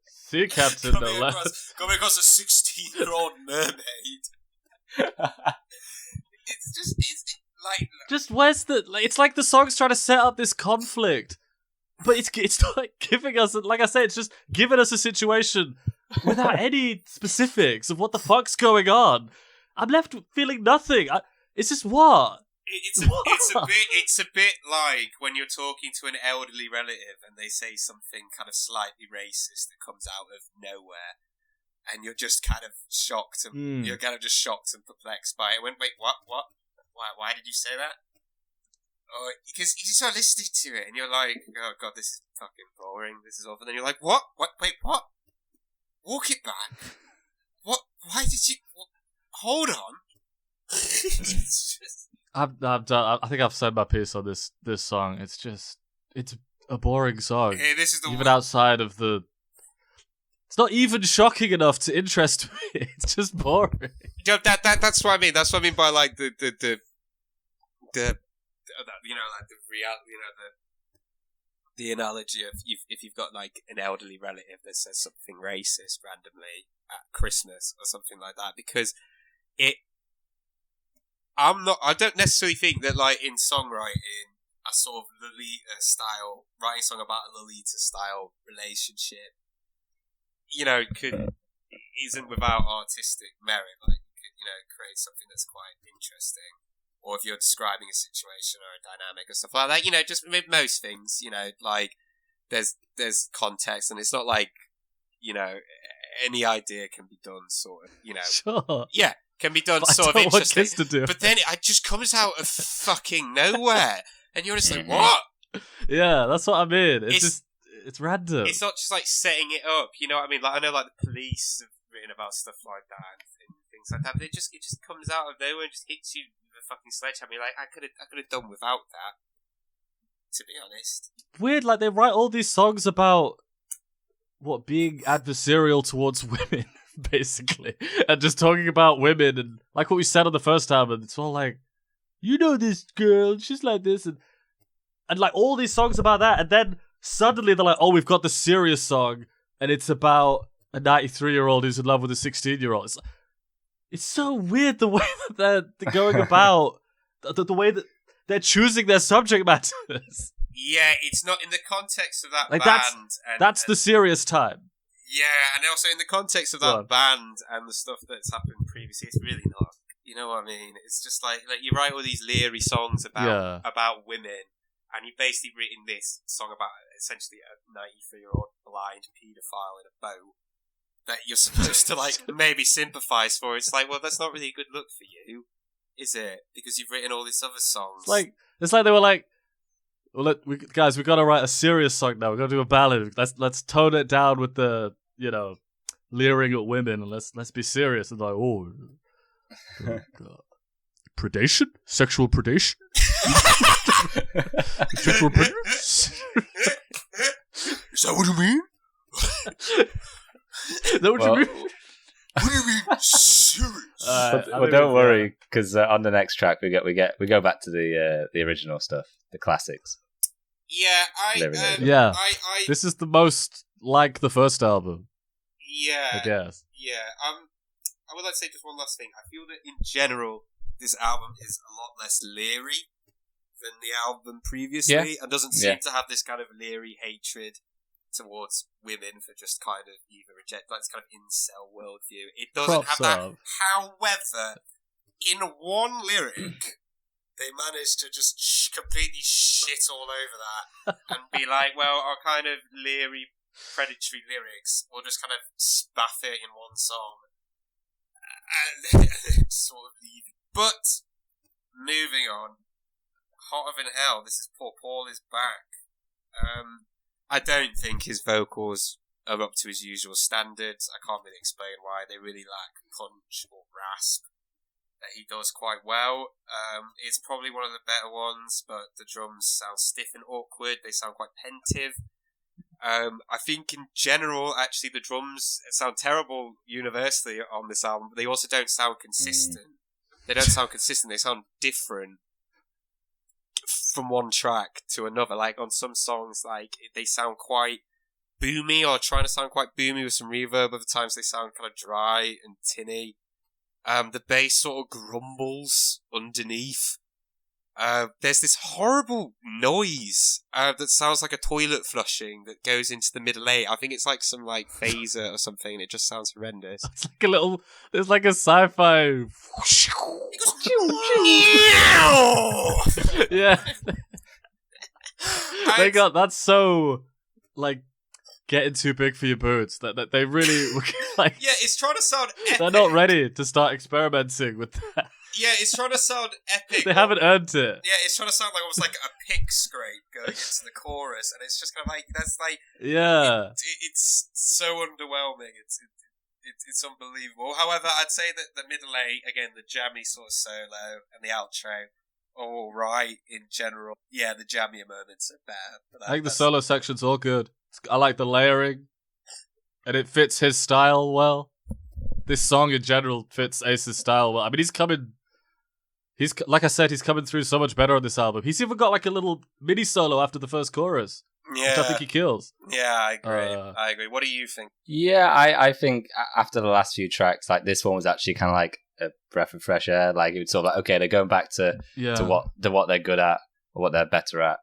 Sea captain, no less. Coming across a 16-year-old mermaid. It's like... Just where's the... Like, it's like the song's trying to set up this conflict. But it's not like giving us... Like I said, it's just giving us a situation without any specifics of what the fuck's going on. I'm left feeling nothing. It's just what? It's a bit like when you're talking to an elderly relative and they say something kind of slightly racist that comes out of nowhere, and you're just kind of shocked and you're kind of just shocked and perplexed by it. Wait, what? Why did you say that? Oh, because you just start listening to it and you're like, oh god, this is fucking boring. This is awful. And then you're like, what? Wait, what? Walk it back. What? Why did you? Hold on. It's just... I've done. I think I've said my piece on this song. It's a boring song. Hey, this is the even outside of the. It's not even shocking enough to interest me. It's just boring. That's what I mean. That's what I mean by like the the analogy of if you've got like an elderly relative that says something racist randomly at Christmas or something like that, because I don't necessarily think that like in songwriting a sort of Lolita style writing a song about a Lolita style relationship, isn't without artistic merit. Like you could, create something that's quite interesting. Or if you're describing a situation or a dynamic or stuff like that, just with most things, like there's context, and it's not like, any idea can be done sort of, Sure. Yeah, can be done but sort I of don't want interesting. Kiss to do it. But then it just comes out of fucking nowhere, and you're just like, what? Yeah, that's what I mean. It's random. It's not just like setting it up, you know what I mean? Like I know like the police have written about stuff like that and things like that, but it just comes out of nowhere and just hits you with a fucking sledgehammer. Like I could have done without that, to be honest. Weird, like they write all these songs about being adversarial towards women, basically, and just talking about women, and like what we said on the first time, and it's all like, this girl, she's like this, and like all these songs about that, and then suddenly they're like, oh, we've got the serious song, and it's about a 93-year-old who's in love with a 16-year-old. It's so weird the way that they're going about, the way that they're choosing their subject matters. Yeah, it's not in the context of that like band. That's the serious time. Yeah, and also in the context of that band and the stuff that's happened previously, it's really not. You know what I mean? It's just like you write all these leery songs about women, and you've basically written this song about essentially a 93-year-old blind paedophile in a boat that you're supposed to like maybe sympathise for. It's like, well, that's not really a good look for you, is it? Because you've written all these other songs. It's like they were like, Well, guys, we gotta write a serious song now. We gotta do a ballad. Let's tone it down with the leering at women, and let's be serious and like, predation, sexual predation, sexual predation. Is that what you mean? Is that what you mean? What do you mean serious? Well, don't worry, because on the next track we go back to the original stuff, the classics. Yeah, This is the most like the first album. Yeah, I guess. Yeah, I would like to say just one last thing. I feel that in general, this album is a lot less leery than the album previously, and doesn't seem to have this kind of leery hatred towards women for just kind of either reject, like this kind of incel worldview. It doesn't have that. However, in one lyric, they managed to just completely shit all over that and be like, well, our kind of leery, predatory lyrics, we'll just kind of spaff it in one song and sort of leave it. But, moving on, Hotter Than Hell, this is Poor Paul is back. I don't think his vocals are up to his usual standards. I can't really explain why. They really lack punch or rasp that he does quite well. It's probably one of the better ones, but the drums sound stiff and awkward. They sound quite pensive. I think in general, actually, the drums sound terrible universally on this album, but they also don't sound consistent. They don't sound consistent. They sound different from one track to another. Like on some songs, like they sound quite boomy or trying to sound quite boomy with some reverb. Other times they sound kind of dry and tinny. The bass sort of grumbles underneath. There's this horrible noise that sounds like a toilet flushing that goes into the middle eight. I think it's like some like phaser or something. It just sounds horrendous. It's like a little. There's like a sci-fi. Yeah. That's so like getting too big for your boots. That they really like. Yeah, it's trying to sound epic. They're not ready to start experimenting with that. Yeah, it's trying to sound epic. They haven't earned it. Yeah, it's trying to sound like almost like a pick scrape going into the chorus, and it's just kind of like that's like it's so underwhelming. It's unbelievable. However, I'd say that the middle eight, again, the jammy sort of solo and the outro are all right in general. Yeah, the jammier moments are better. I think the solo section's all good. I like the layering, and it fits his style well. This song in general fits Ace's style well. I mean, he's like I said, he's coming through so much better on this album. He's even got like a little mini solo after the first chorus, which I think he kills. Yeah, I agree. What do you think? Yeah, I think after the last few tracks, like this one was actually kind of like a breath of fresh air. Like it was sort of like, okay, they're going back to what they're good at or what they're better at,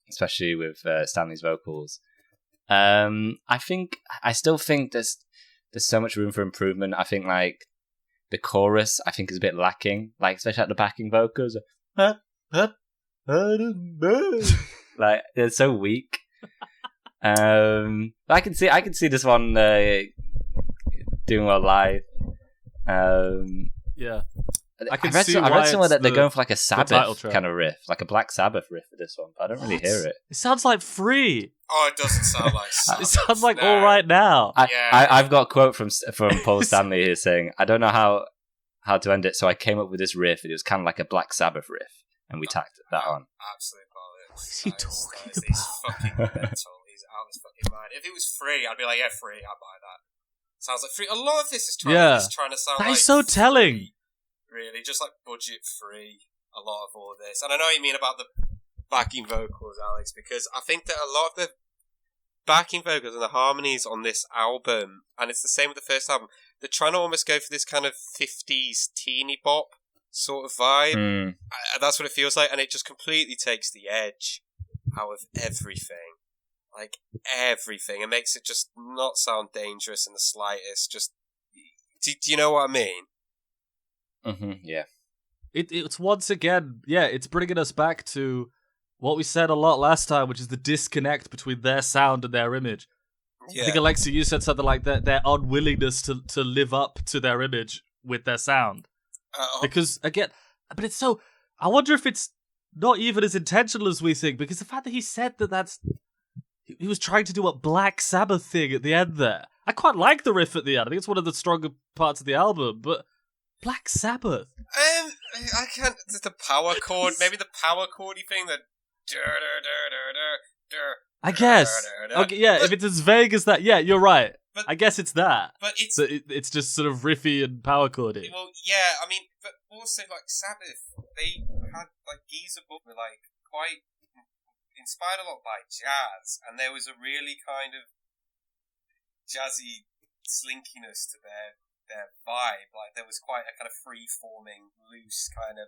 especially with Stanley's vocals. I still think there's so much room for improvement. I think like the chorus, I think is a bit lacking, like especially at the backing vocals. Like they're so weak. I can see this one doing well live. Yeah. I read somewhere that they're going for like a Sabbath kind of riff, like a Black Sabbath riff for this one, but I don't really hear it. It sounds like Free. Oh, it doesn't sound like Sabbath. It sounds like All Right Now. I've got a quote from Paul Stanley here saying, "I don't know how to end it, so I came up with this riff. It was kind of like a Black Sabbath riff, and we tacked that on." Absolute bollocks. What is he talking about? He's fucking mental. He's out of his fucking mind. If it was Free, I'd be like, yeah, Free, I'd buy that. Sounds like Free. A lot of this is trying to sound like... That is so telling. Free. Really, just like budget free, a lot of all of this. And I know what you mean about the backing vocals, Alex, because I think that a lot of the backing vocals and the harmonies on this album, and it's the same with the first album, they're trying to almost go for this kind of 50s teeny bop sort of vibe. That's what it feels like, and it just completely takes the edge out of everything. Like, everything. It makes it just not sound dangerous in the slightest. Just, do you know what I mean? Yeah. It's once again, it's bringing us back to what we said a lot last time, which is the disconnect between their sound and their image. Yeah. I think, Alexei, you said something like that, their unwillingness to live up to their image with their sound. Because, again, but it's so... I wonder if it's not even as intentional as we think, because the fact that he said that he was trying to do a Black Sabbath thing at the end there. I quite like the riff at the end. I think it's one of the stronger parts of the album, but Black Sabbath. I can't. The power chord, maybe the power chordy thing that. I guess. Okay, yeah, but, if it's as vague as that, yeah, you're right. But, I guess it's that. But it's just sort of riffy and power chordy. Well, yeah, I mean, but also like Sabbath, they had like Geezer Book were like quite inspired a lot by jazz, and there was a really kind of jazzy slinkiness to their vibe. Like there was quite a kind of free forming, loose kind of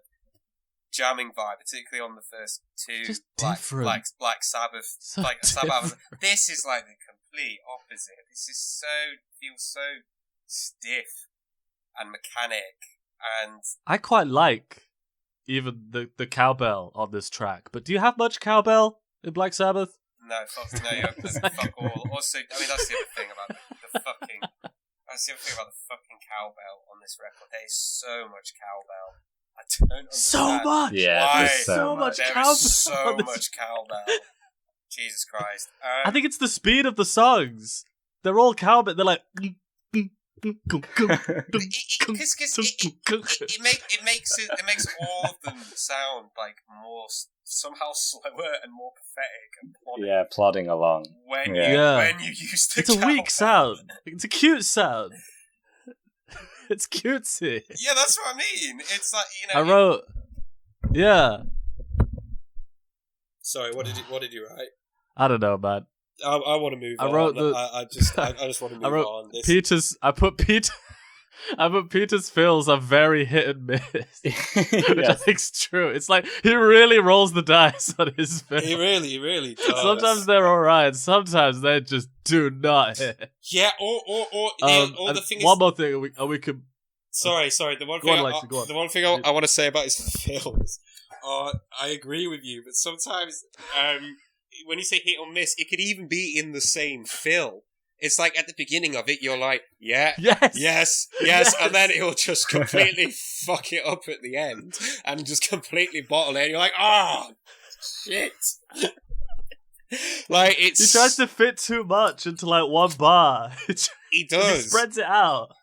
jamming vibe, particularly on the first two just Black Sabbath, so like different. Sabbath. This is like the complete opposite. This is feels so stiff and mechanic, and I quite like even the cowbell on this track. But do you have much cowbell in Black Sabbath? no, fuck all. Also, I mean that's the other thing about the fucking. That's the other thing about the fucking cowbell on this record. There is so much cowbell. I don't understand. So much. Yeah, why there's so much. there cowbell. is so on this- much cowbell. Jesus Christ! I think it's the speed of the songs. They're all cowbell. They're like. It makes all of them sound like more somehow slower and more pathetic and plodding. Yeah, plodding along. When you use the It's a weak cowbell. sound. It's a cute sound. It's cutesy. Yeah, that's what I mean. It's like I wrote. Yeah. Sorry, what did you write? I don't know, man. I want to move I on. wrote the- I just want to move I wrote on. This, I put Peter's fills are very hit and miss. Which I Yes. think's true. It's like he really rolls the dice on his films. he really does. Sometimes they're alright, sometimes they just do not hit. yeah, or And the thing is, one more thing, we could. sorry. The one Go thing, on, Lexi, go on. the one thing I want to say about his films, I agree with you, but sometimes, when you say hit or miss, it could even be in the same film. It's like at the beginning of it, you're like, yeah, Yes! yes, and then it'll just completely fuck it up at the end and just completely bottle it. And you're like, oh, shit. Like He it's tries to fit too much into like one bar. he He does. spreads it out.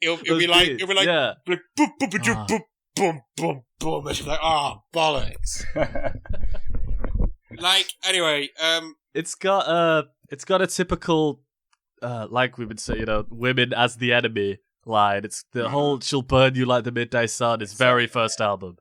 It'll Those be like beats, it'll be like yeah. boom, boom, boom, boom, Ah. boom, boom, boom, boom, and you're like, oh, bollocks. Like anyway, It's got a typical like we would say, women as the enemy line. It's the whole "she'll burn you like the midday sun" is very first album.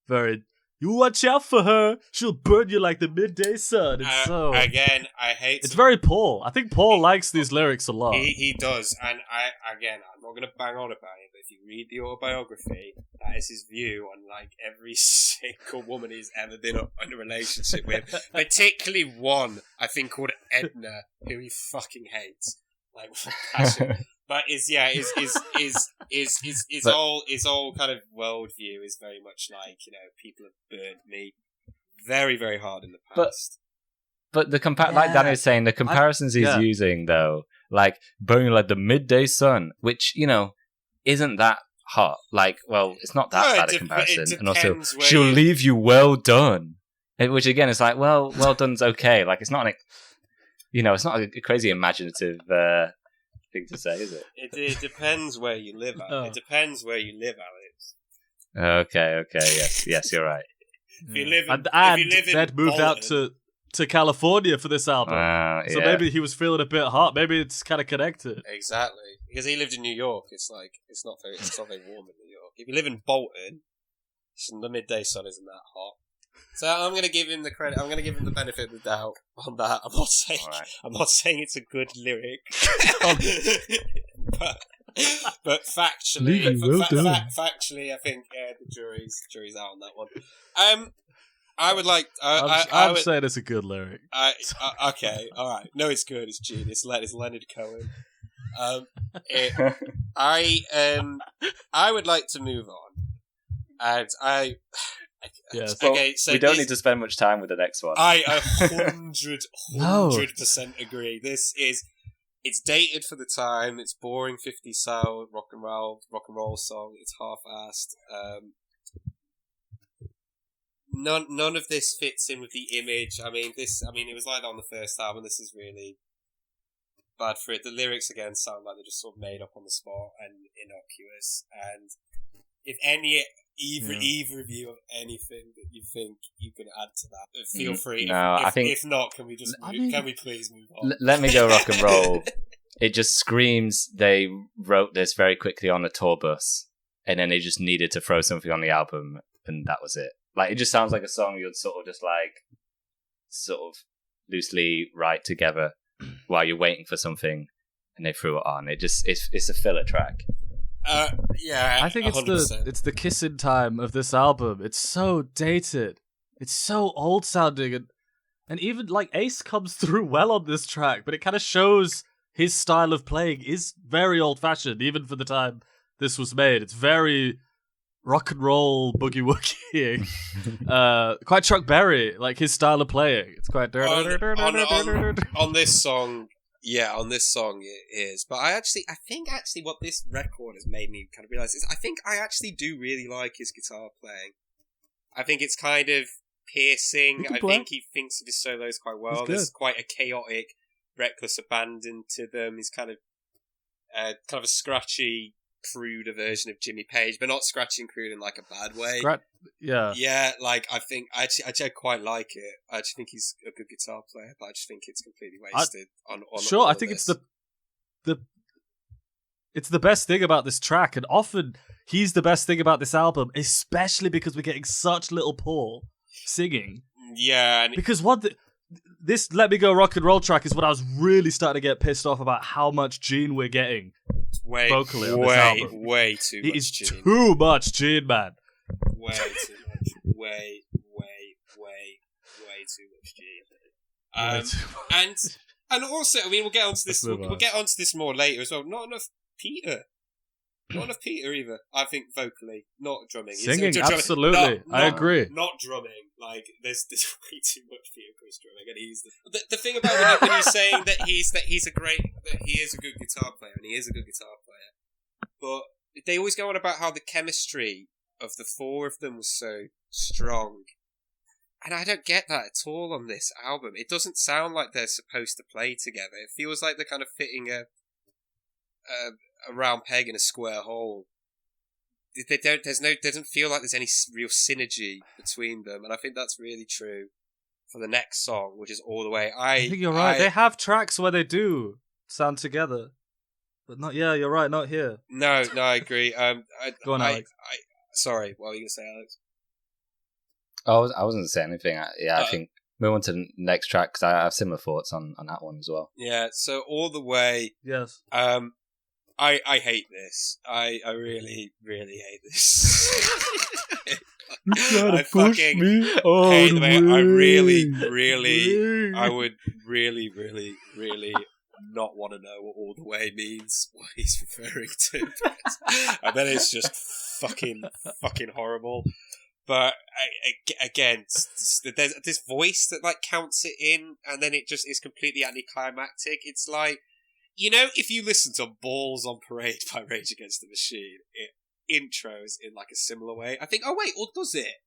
Very, you watch out for her, she'll burn you like the midday sun. It's so again, I hate. it's very Paul. I think Paul likes these lyrics a lot. He does, and I'm not going to bang on about it, but if you read the autobiography, that is his view on like every single woman he's ever been in a relationship with, particularly one I think called Edna, who he fucking hates, like with passion. But his whole kind of worldview is very much like, people have burned me very, very hard in the past. But the like Danny was saying, the comparisons he's using though, like burning like the midday sun, which isn't that hot. Like, well, it's not that bad a comparison, and also she'll leave you well done, which again is like, well done's okay. Like, it's not it's not a crazy imaginative thing to say, is it? It depends where you live, Alex. It depends where you live, Alex. Okay, yes, you're right. If you live in, and if you live in they'd moved out to California for for this album. So maybe he was feeling a bit hot. Maybe it's kind of connected. Exactly, because he lived in New York. It's not very warm in New York. If you live in Bolton, the midday sun isn't that hot. So I'm going to give him the credit. I'm going to give him the benefit of the doubt on that. I'm not saying it's a good lyric, but factually, factually, I think the jury's out on that one. I would like. I'm saying it's a good lyric. Okay, all right. No, it's good. It's genius. It's Leonard Cohen. I would like to move on, and I. Yes. Okay, so we don't need to spend much time with the next one. I 100% agree. It's dated for the time. It's boring 50s style rock and roll song. It's half-assed. none of this fits in with the image. I mean, it was like that on the first album. This is really bad for it. The lyrics again sound like they're just sort of made up on the spot and innocuous. And if either of you have anything that you think you can add to that, feel free. No, I think if not, can we please move on? Let Me Go Rock and Roll. It just screams they wrote this very quickly on a tour bus, and then they just needed to throw something on the album, and that was it. Like, it just sounds like a song you'd sort of loosely write together while you're waiting for something, and they threw it on. It's a filler track. Yeah, I think 100%. it's the kissing time of this album. It's so dated. It's so old sounding, and even like Ace comes through well on this track, but it kind of shows his style of playing is very old fashioned, even for the time this was made. It's very rock and roll boogie woogie, quite Chuck Berry, like his style of playing. It's quite on this song. Yeah, on this song it is. But I think what this record has made me kind of realize is I think I actually do really like his guitar playing. I think it's kind of piercing. I think he thinks of his solos quite well. There's quite a chaotic, reckless abandon to them. He's kind of a scratchy, cruder version of Jimmy Page, but not scratchy and crude in like a bad way. Yeah, like I think I quite like it. I actually think he's a good guitar player, but I just think it's completely wasted on sure, all I think this. it's the best thing about this track, and often he's the best thing about this album, especially because we're getting such little Paul singing. Yeah, because this Let Me Go Rock and Roll track is when I was really starting to get pissed off about how much Gene we're getting vocally on this album. Way too much. It is Gene. too much Gene, man. Way too much. Way too much Gene. And also, I mean, we'll get onto this. We'll get onto this more later as well. Not enough Peter. Not enough Peter either. I think vocally, not drumming. Singing, absolutely. I agree. Not drumming. Like there's way too much Peter Chris drumming, and he's the thing about when you're saying that he is a good guitar player, and he is a good guitar player. But they always go on about how the chemistry of the four of them was so strong, and I don't get that at all on this album. It doesn't sound like they're supposed to play together. It feels like they're kind of fitting a round peg in a square hole. They doesn't feel like there's any real synergy between them, and I think that's really true for the next song, which is All the Way. I think you're right. They have tracks where they do sound together, but not. Yeah, you're right. Not here. No, I agree. Go on, Alex. Sorry, what were you going to say, Alex? I wasn't saying anything. I think move on to the next track because I have similar thoughts on that one as well. Yeah. So All the Way. Yes. I hate this. I really, really hate this. I fucking hate the way. I would really, really, really not want to know what All the Way means, what he's referring to. I bet it's just fucking horrible. But again, there's this voice that like counts it in, and then it just is completely anticlimactic. It's like, you know, if you listen to Balls on Parade by Rage Against the Machine, it intros in like a similar way. I think, oh wait, or does it?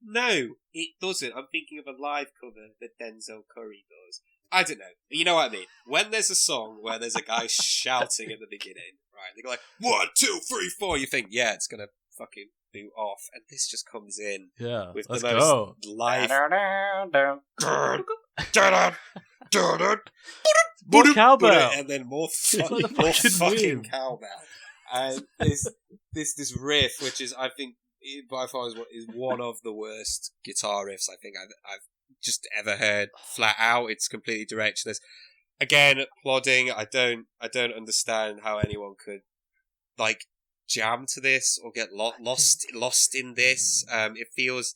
No, it doesn't. I'm thinking of a live cover that Denzel Curry does. I don't know. You know what I mean? When there's a song where there's a guy shouting at the beginning, right? They go like, 1, 2, 3, 4. You think, yeah, it's gonna fucking boot off, and this just comes in with the most live. More cowbell, and then more fucking cowbell, and this riff, which is, I think, by far is one of the worst guitar riffs I think I've just ever heard. Flat out, it's completely directionless. Again, plodding. I don't understand how anyone could like jam to this or get lost in this. It feels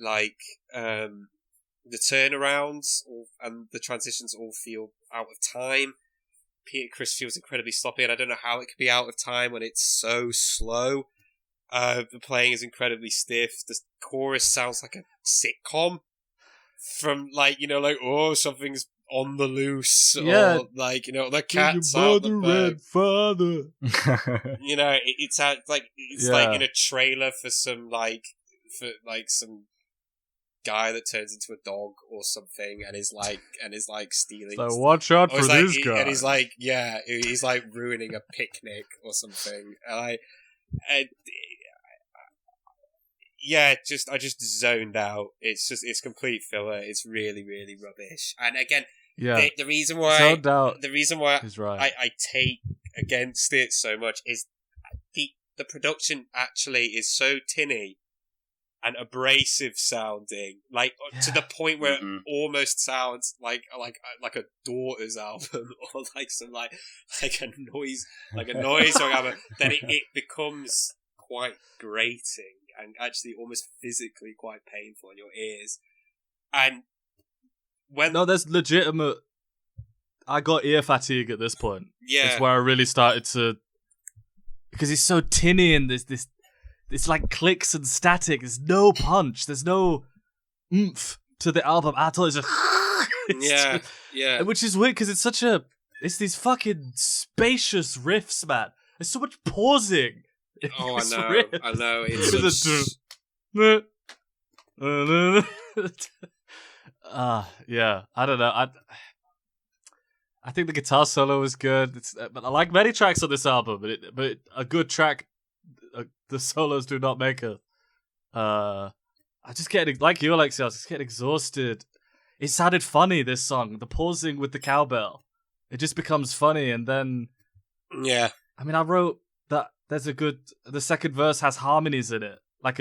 like the turnarounds and the transitions all feel out of time. Peter Criss feels incredibly sloppy, and I don't know how it could be out of time when it's so slow. The playing is incredibly stiff. The chorus sounds like a sitcom from oh, something's on the loose, or the cat's out the bag. Father. It sounds like it's like in a trailer for some some guy that turns into a dog or something and is like stealing. So watch out for this guy. And he's like ruining a picnic or something. I just zoned out. It's complete filler. It's really, really rubbish. And again, the reason why is right. I take against it so much is the production actually is so tinny and abrasive sounding, to the point where it almost sounds like a Daughter's album or like some like a noise song album. Then it becomes quite grating and actually almost physically quite painful in your ears. And there's legitimate. I got ear fatigue at this point. Yeah, it's where I really started to, because it's so tinny and there's this. It's like clicks and static. There's no punch. There's no oomph to the album at all. It's just yeah. Which is weird because it's these fucking spacious riffs, man. There's so much pausing. Oh, I know. It's yeah. I don't know. I think the guitar solo is good. But I like many tracks on this album. But a good track. The solos do not make it. I just get, like you, Alexei, I was just getting exhausted. It sounded funny, this song. The pausing with the cowbell. It just becomes funny, and then... Yeah. I mean, I wrote that there's the second verse has harmonies in it. Like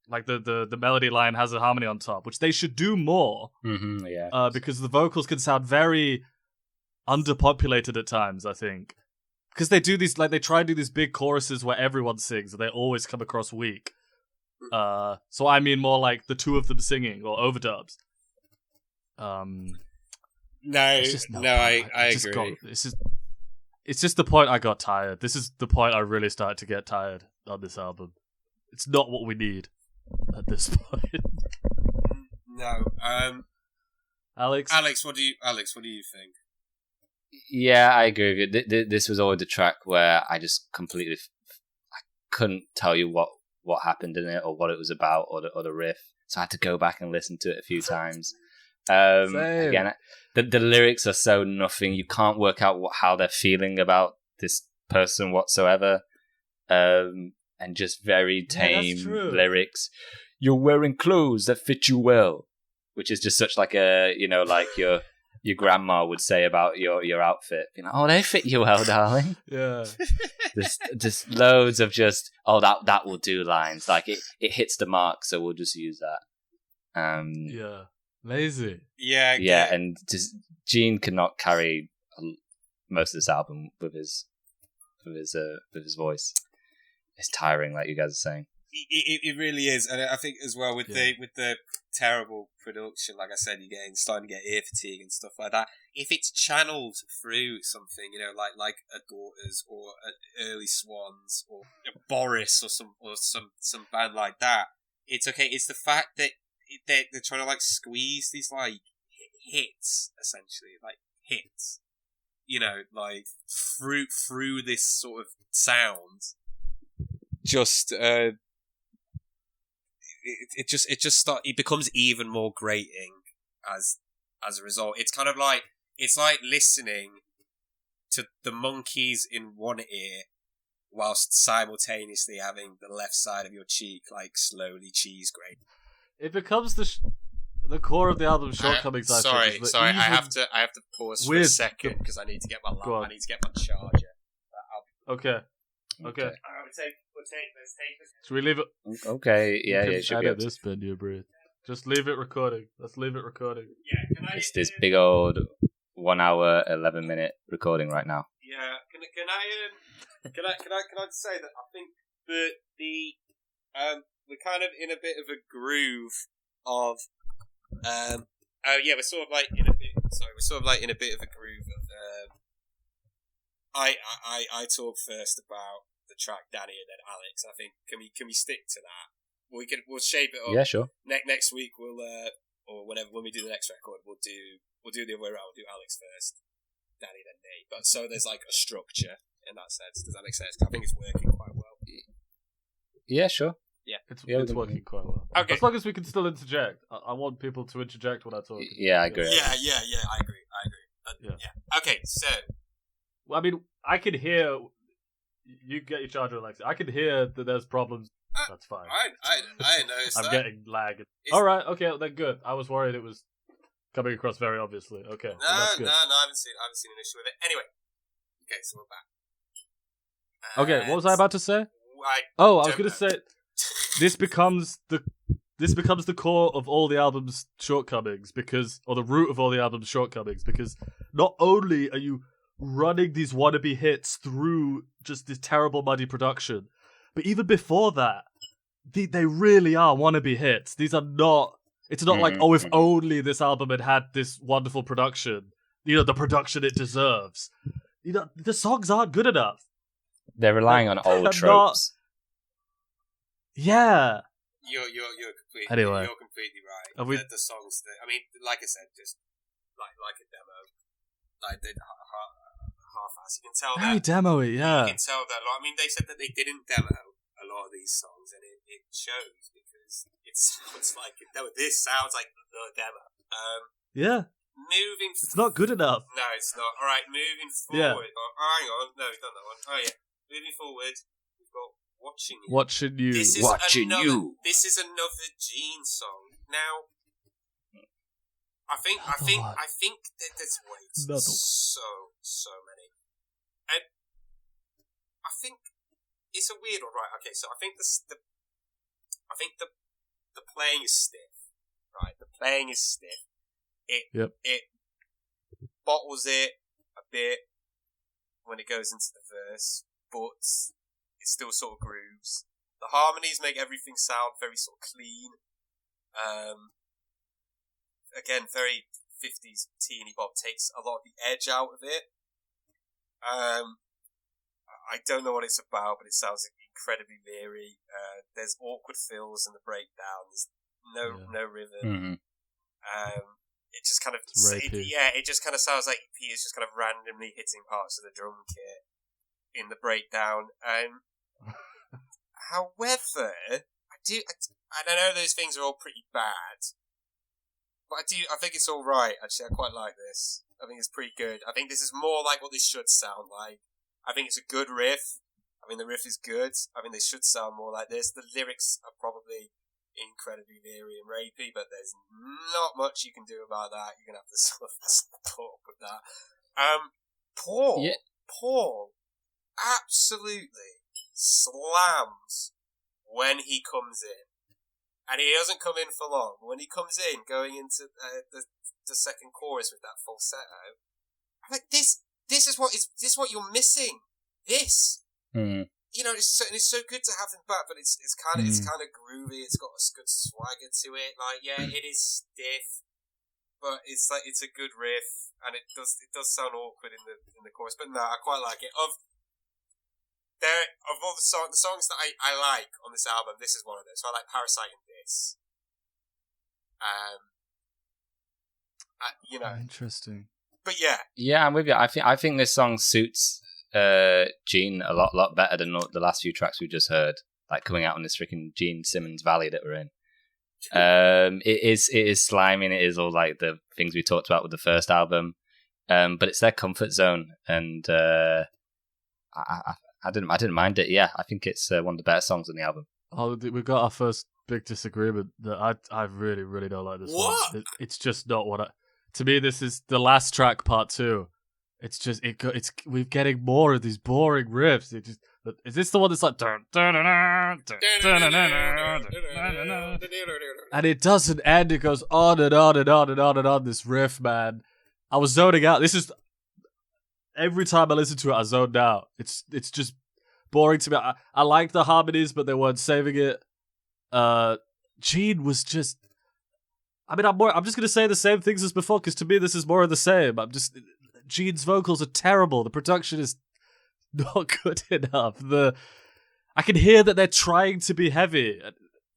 like the melody line has a harmony on top, which they should do more. Mm-hmm, yeah. Because the vocals can sound very underpopulated at times, I think. Because they do these, they try to do these big choruses where everyone sings, and they always come across weak. So I mean more like the two of them singing, or overdubs. I agree. It's just the point I got tired. This is the point I really started to get tired on this album. It's not what we need at this point. No. Alex, what do you think? Yeah, I agree with you. This was always a track where I just completely, I couldn't tell you what happened in it or what it was about or the riff. So I had to go back and listen to it a few times. Again, the lyrics are so nothing. You can't work out how they're feeling about this person whatsoever. And just very tame lyrics. You're wearing clothes that fit you well, which is just such like like your grandma would say about your outfit. Oh, they fit you well, darling. Yeah. There's just loads of just, that will do lines. Like it hits the mark, so we'll just use that. Yeah. Lazy. Yeah. Yeah, and just Gene cannot carry most of this album with his voice. It's tiring, like you guys are saying. It really is, and I think as well with the terrible production, like I said, starting to get ear fatigue and stuff like that. If it's channeled through something, like a Daughters or an Early Swans or a Boris or some band like that, it's okay. It's the fact that they're trying to like squeeze these like hits, essentially, like hits, like through this sort of sound. Just it becomes even more grating as a result. It's kind of like listening to the Monkees in one ear whilst simultaneously having the left side of your cheek like slowly cheese grate. It becomes the core of the album's shortcomings. Sorry, I have to pause for a second because I need to get my charger. Okay. We'll take this. Should we leave it? Okay, yeah, should be edit this bend your breath. Just leave it recording. Let's leave it recording. Yeah, it's this big old 1 hour 11-minute recording right now. Yeah, can I say that I think we're kind of in a bit of a groove of we're sort of like in a bit of a groove of I talk first about the track Danny and then Alex. I think can we stick to that? We'll shape it up. Yeah, sure. Next week we'll or whenever when we do the next record we'll do the other way around. We'll do Alex first, Danny then me. But so there's like a structure in that sense. Does that make sense? I think it's working quite well. Yeah, sure. It's working quite well. Okay. As long as we can still interject. I want people to interject when I talk. Yeah, I agree. Yeah, I agree. Yeah. Okay, so Well, I mean, I can hear. You get your charger, Alexei. I can hear that there's problems. That's fine. I noticed I'm that. getting lag. All right, okay, then good. I was worried it was coming across very obviously. Okay, No, that's good. I haven't seen an issue with it. Anyway, okay, so we're back. Okay, what was I about to say? I I was don't going to know. say this becomes the core of all the album's shortcomings or the root of all the album's shortcomings, because not only are you running these wannabe hits through just this terrible muddy production, but even before that, they really are wannabe hits. These are not. It's not like, oh, if only this album had this wonderful production, the production it deserves. The songs aren't good enough. They're relying on old tropes. Yeah. You're completely Anyway. You're completely right. The songs that like I said, just like a demo, like they half-ass. You can tell Very that. demo-y, yeah. You can tell that. They said that they didn't demo a lot of these songs, and it shows because it sounds like this sounds like the demo. Yeah. It's not good enough. No, it's not. All right, moving forward. Yeah. Oh, hang on. No, we've done that one. Oh yeah, moving forward, we've got Watching You. Watching You. This is another Gene song. Now, I think that there's so many, and I think it's a weird one, right? Okay, so I think the playing is stiff, right? The playing is stiff. It bottles it a bit when it goes into the verse, but it still sort of grooves. The harmonies make everything sound very sort of clean. Again, very 50s teeny bop, takes a lot of the edge out of it. I don't know what it's about, but it sounds incredibly leery. There's awkward fills in the breakdown. There's no rhythm. It just kind of it just kind of sounds like he is just kind of randomly hitting parts of the drum kit in the breakdown. However, I know those things are all pretty bad, but I think it's all right. Actually, I quite like this. I think it's pretty good. I think this is more like what this should sound like. I think it's a good riff. I mean, the riff is good. I mean, they should sound more like this. The lyrics are probably incredibly leery and rapey, but there's not much you can do about that. You're going to have to sort of put up with that. Paul absolutely slams when he comes in. And he doesn't come in for long. When he comes in, going into the second chorus with that falsetto, I'm like, this is what you're missing. This. It's so good to have him back, but it's kind of groovy. It's got a good swagger to it. Like, yeah, it is stiff, but it's a good riff, and it does sound awkward in the chorus. But no, I quite like it. Of all the songs that I like on this album, this is one of those. So I like Parasite and this. Interesting. But yeah, I'm with you. I think this song suits Gene a lot better than the last few tracks we just heard, like coming out on this freaking Gene Simmons Valley that we're in. It is slimy, and it is all like the things we talked about with the first album, but it's their comfort zone, and I didn't mind it. Yeah, I think it's one of the better songs on the album. Oh, we got our first big disagreement. That I really, really don't like this one. It's just not what I. To me, this is the last track, part 2. It's just we're getting more of these boring riffs. Is this the one that's like and it doesn't end? It goes on and on and on and on and on. This riff, man, I was zoning out. This is every time I listen to it, I zoned out. It's just boring to me. I like the harmonies, but they weren't saving it. Gene was just. I mean, I'm just gonna say the same things as before, because to me this is more of the same. Gene's vocals are terrible. The production is not good enough. I can hear that they're trying to be heavy.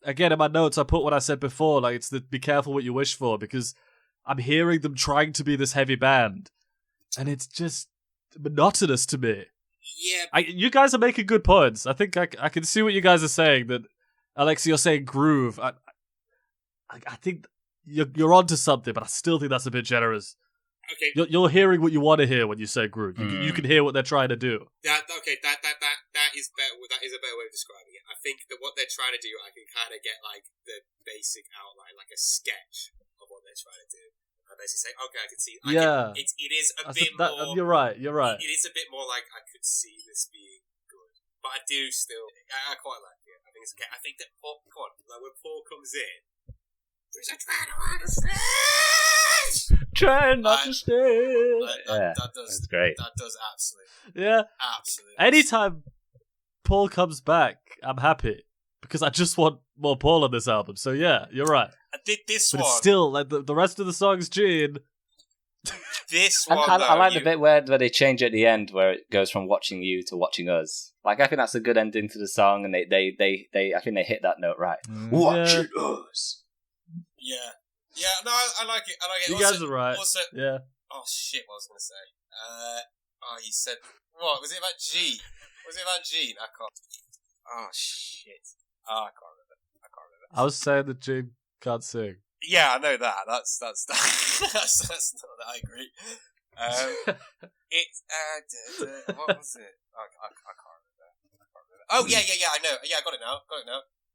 Again, in my notes, I put what I said before, like it's the be careful what you wish for, because I'm hearing them trying to be this heavy band, and it's just monotonous to me. Yeah, you guys are making good points. I think I can see what you guys are saying, that Alexei, you're saying groove. I think you're onto something, but I still think that's a bit generous. Okay. You're hearing what you want to hear when you say groove. You can hear what they're trying to do. That is better. That is a better way of describing it. I think that what they're trying to do, I can kind of get like the basic outline, like a sketch of what they're trying to do. I basically say, okay, I can see. It is a bit more. You're right. It is a bit more like I could see this being good, but I do still. I quite like it. I think it's okay. I think that Paul, like when Paul comes in, he's like, trying to understand. Trying not to stay. That does. That's great. That does absolutely. Yeah. Absolutely. Anytime Paul comes back, I'm happy because I just want more Paul on this album. So yeah, you're right. I did this but one. It's still like the rest of the song's Gene. This one, I like the bit where they change at the end, where it goes from watching you to watching us. Like I think that's a good ending to the song, and they I think they hit that note right. Watching us. Yeah. Yeah, no, I like it. You also, guys are right. Also, yeah. Oh shit! What was I going to say? You said what? Was it about G? Was it about Gene? I can't. Oh shit! I can't remember. I was saying that Gene can't sing. Yeah, I know that. That's not that. I agree. What was it? I can't remember. Oh yeah. I know. Yeah, I got it now.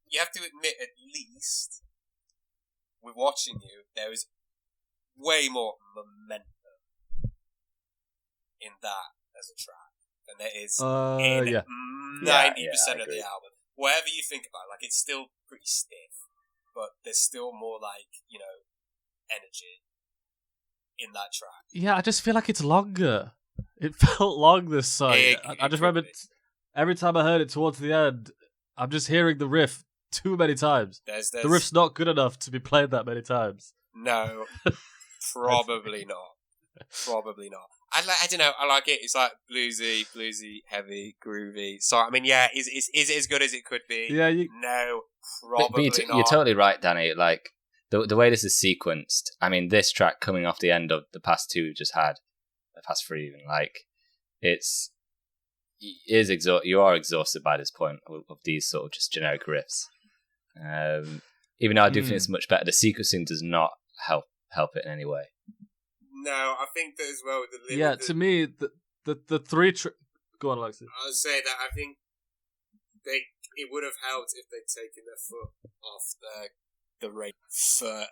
You have to admit, at least, with watching you, there is way more momentum in that as a track than there is in 90% of the album. Whatever you think about it, like it's still pretty stiff, but there's still more like, energy in that track. Yeah, I just feel like it's longer. It felt long, this song. I just remember every time I heard it towards the end, I'm just hearing the riff too many times. The riff's not good enough to be played that many times. No, probably not. Probably not. I don't know. I like it. It's like bluesy, heavy, groovy. So I mean, yeah, is it as good as it could be? Yeah. No, probably not. You're totally right, Danny. Like the way this is sequenced. I mean, this track coming off the end of the past two we just had, the past three even. Like you are exhausted by this point of these sort of just generic riffs. Even though I do think it's much better, the sequencing does not help it in any way. No, I think that as well with the yeah. To me, the three. Go on, Alexei. I would say that I think it would have helped if they'd taken their foot off the rate for a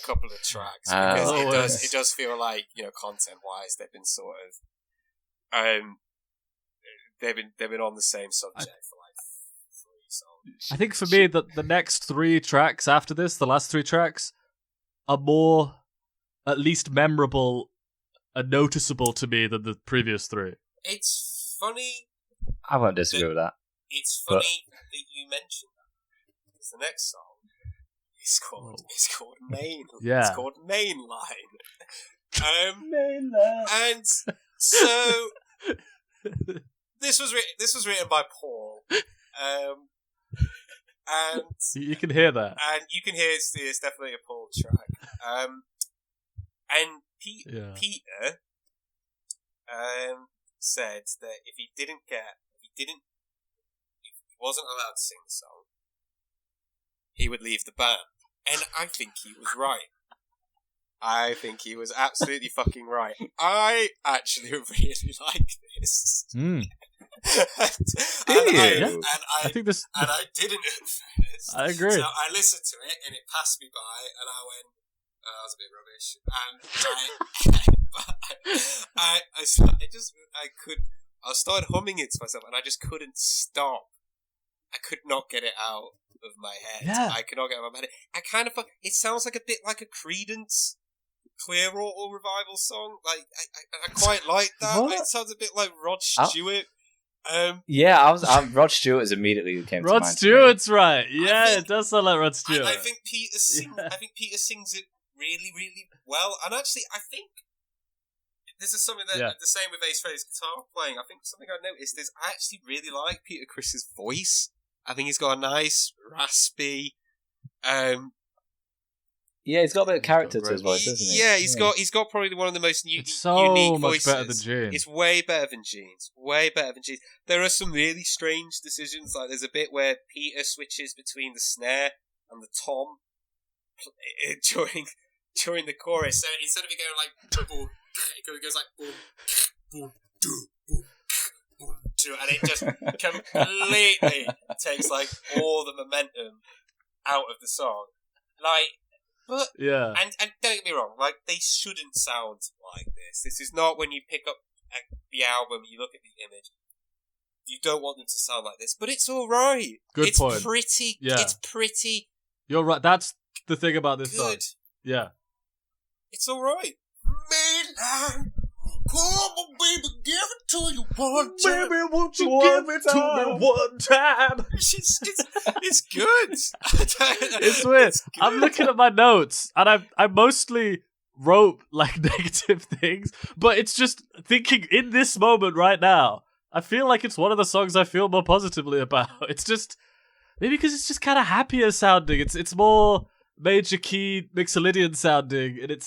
couple of tracks, because it does feel like, content wise they've been sort of they've been on the same subject for like 3 songs. I think for me the next 3 tracks after this, the last 3 tracks, are more at least memorable and noticeable to me than the previous 3. It's funny. I won't disagree with that. It's funny that you mentioned that, because the next song is called Main. Yeah. It's called Mainline. Mainline. And so this was written by Paul. And you can hear that. And you can hear it's definitely a Paul track. And Peter said that if he wasn't allowed to sing the song, he would leave the band. And I think he was right. I think he was absolutely fucking right. I actually really like this. I think this. And I didn't at first. I agree. So I listened to it and it passed me by, and I went, "Oh, that was a bit rubbish." And I started humming it to myself, and I just couldn't stop. I could not get it out of my head. Yeah. I could not get it out of my head. It sounds like a bit like a Creedence Clearwater Revival song. Like I quite like that. What? It sounds a bit like Rod Stewart. Rod Stewart immediately came to mind. Rod Stewart's right. Yeah, it does sound like Rod Stewart. I think Peter sings it really, really well. And actually, I think this is something that the same with Ace Frehley's guitar playing. I think something I noticed is I actually really like Peter Criss's voice. I think he's got a nice raspy. Yeah, he's got a bit of character to his voice, He- doesn't he? yeah, he's got probably one of the most It's so unique much voices. better than Gene. It's way better than Gene's. Way better than Gene's. There are some really strange decisions. Like there's a bit where Peter switches between the snare and the tom during the chorus. So instead of it going like boom, it goes like boom, boom, boom, boom, and it just completely takes like all the momentum out of the song. Like, but Yeah. and don't get me wrong, like they shouldn't sound like this. This is not when you pick up the album, you look at the image. You don't want them to sound like this, but it's all right. Good it's point. Pretty. Yeah. It's pretty You're right. That's the thing about this song. good. Yeah. It's all right. Mainline, come on, baby, give it to you one time. Baby, won't you give it to me one time? It's good. It's weird. It's good. I'm looking at my notes, and I mostly wrote like negative things, but it's just thinking in this moment right now. I feel like it's one of the songs I feel more positively about. It's just maybe because it's just kind of happier sounding. It's more major key Mixolydian sounding, and it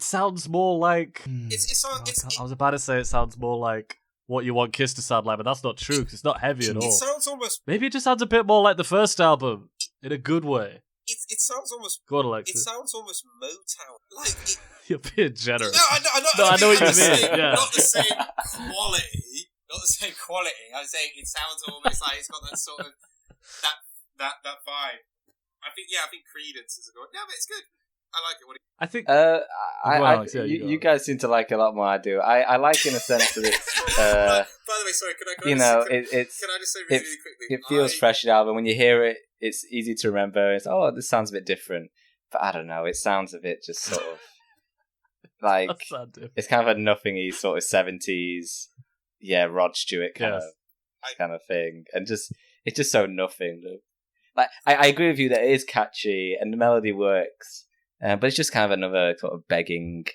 sounds more like. I was about to say it sounds more like what you want Kiss to sound like, but that's not true because it's not heavy at all. It sounds almost. Maybe it just sounds a bit more like the first album in a good way. It sounds almost. Go on, Alexei. It sounds almost Motown. Like it, You're being generous. no, I know what you same, mean. Yeah. Not the same quality. Not the same quality. I'm saying it sounds almost like it's got that sort of that vibe. I think Credence is a good one. Yeah, but it's good. I like it. I think. Alex, yeah, you guys seem to like it a lot more than I do. I like in a sense that it's. By the way, sorry, can I just say really quickly? It feels fresh in the album. When you hear it, it's easy to remember. It's this sounds a bit different, but I don't know. It sounds a bit just sort of like it's kind of a nothingy sort of 70s, Rod Stewart kind of thing, and just it's just so nothing. Like I agree with you that it is catchy and the melody works. But it's just kind of another sort of begging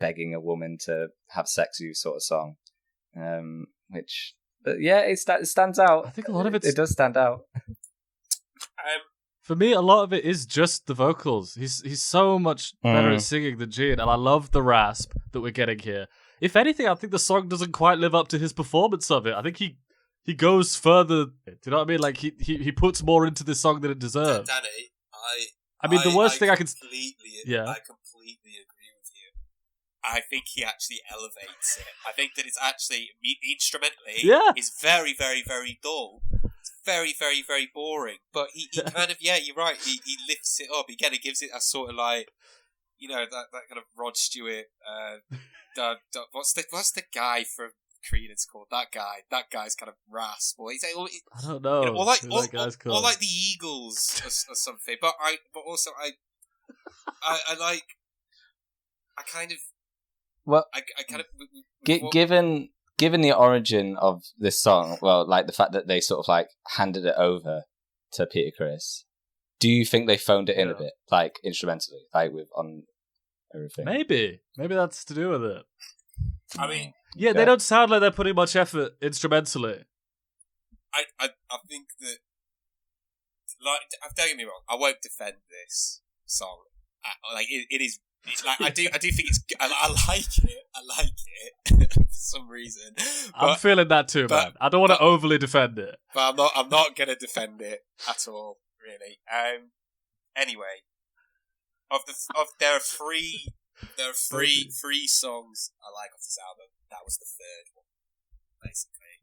a woman to have sex with you sort of song, it stands out. I think a lot of it does stand out. For me, a lot of it is just the vocals. He's so much better at singing than Gene, and I love the rasp that we're getting here. If anything, I think the song doesn't quite live up to his performance of it. I think he goes further. Do you know what I mean? Like he puts more into this song than it deserves. Danny, I mean, the worst thing I can. I completely agree with you. I think he actually elevates it. I think that it's actually instrumentally is very, very, very dull. It's very, very, very boring. But he kind of you're right. He lifts it up. He kind of gives it a sort of like that kind of Rod Stewart. What's the guy from Credence called? That guy's kind of rasp. Or I don't know. Or like that guy's called. Or like the Eagles or something. But also I like. I kind of. Well, I kind of. Given the origin of this song, well, like the fact that they sort of like handed it over to Peter Criss, do you think they phoned it in a bit, like instrumentally, like on everything? Maybe that's to do with it. I mean, they don't sound like they're putting much effort instrumentally. I think that, like, don't get me wrong, I won't defend this song. Like it is. It's like I do think it's. I like it for some reason. But, I'm feeling that too, man. I don't want to overly defend it, but I'm not gonna defend it at all, really. Anyway, there are three songs I like off this album. That was the third one, basically.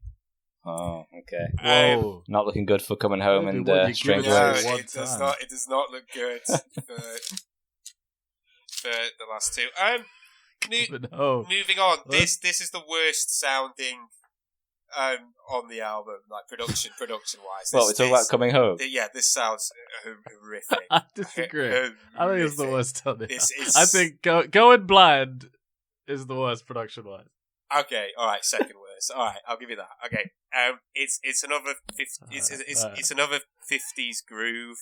Oh, okay. Whoa. Not looking good for Coming Home and Strange Ways. Ways. It does not look good for the last two. Moving on. This is the worst sounding on the album, like production wise. Well, we're talking about Coming Home. This sounds horrific. I disagree. I think it's the worst on it. I think Going Blind is the worst production wise. Okay, all right, second worst. All right, I'll give you that. Okay, it's another it's another 50s groove.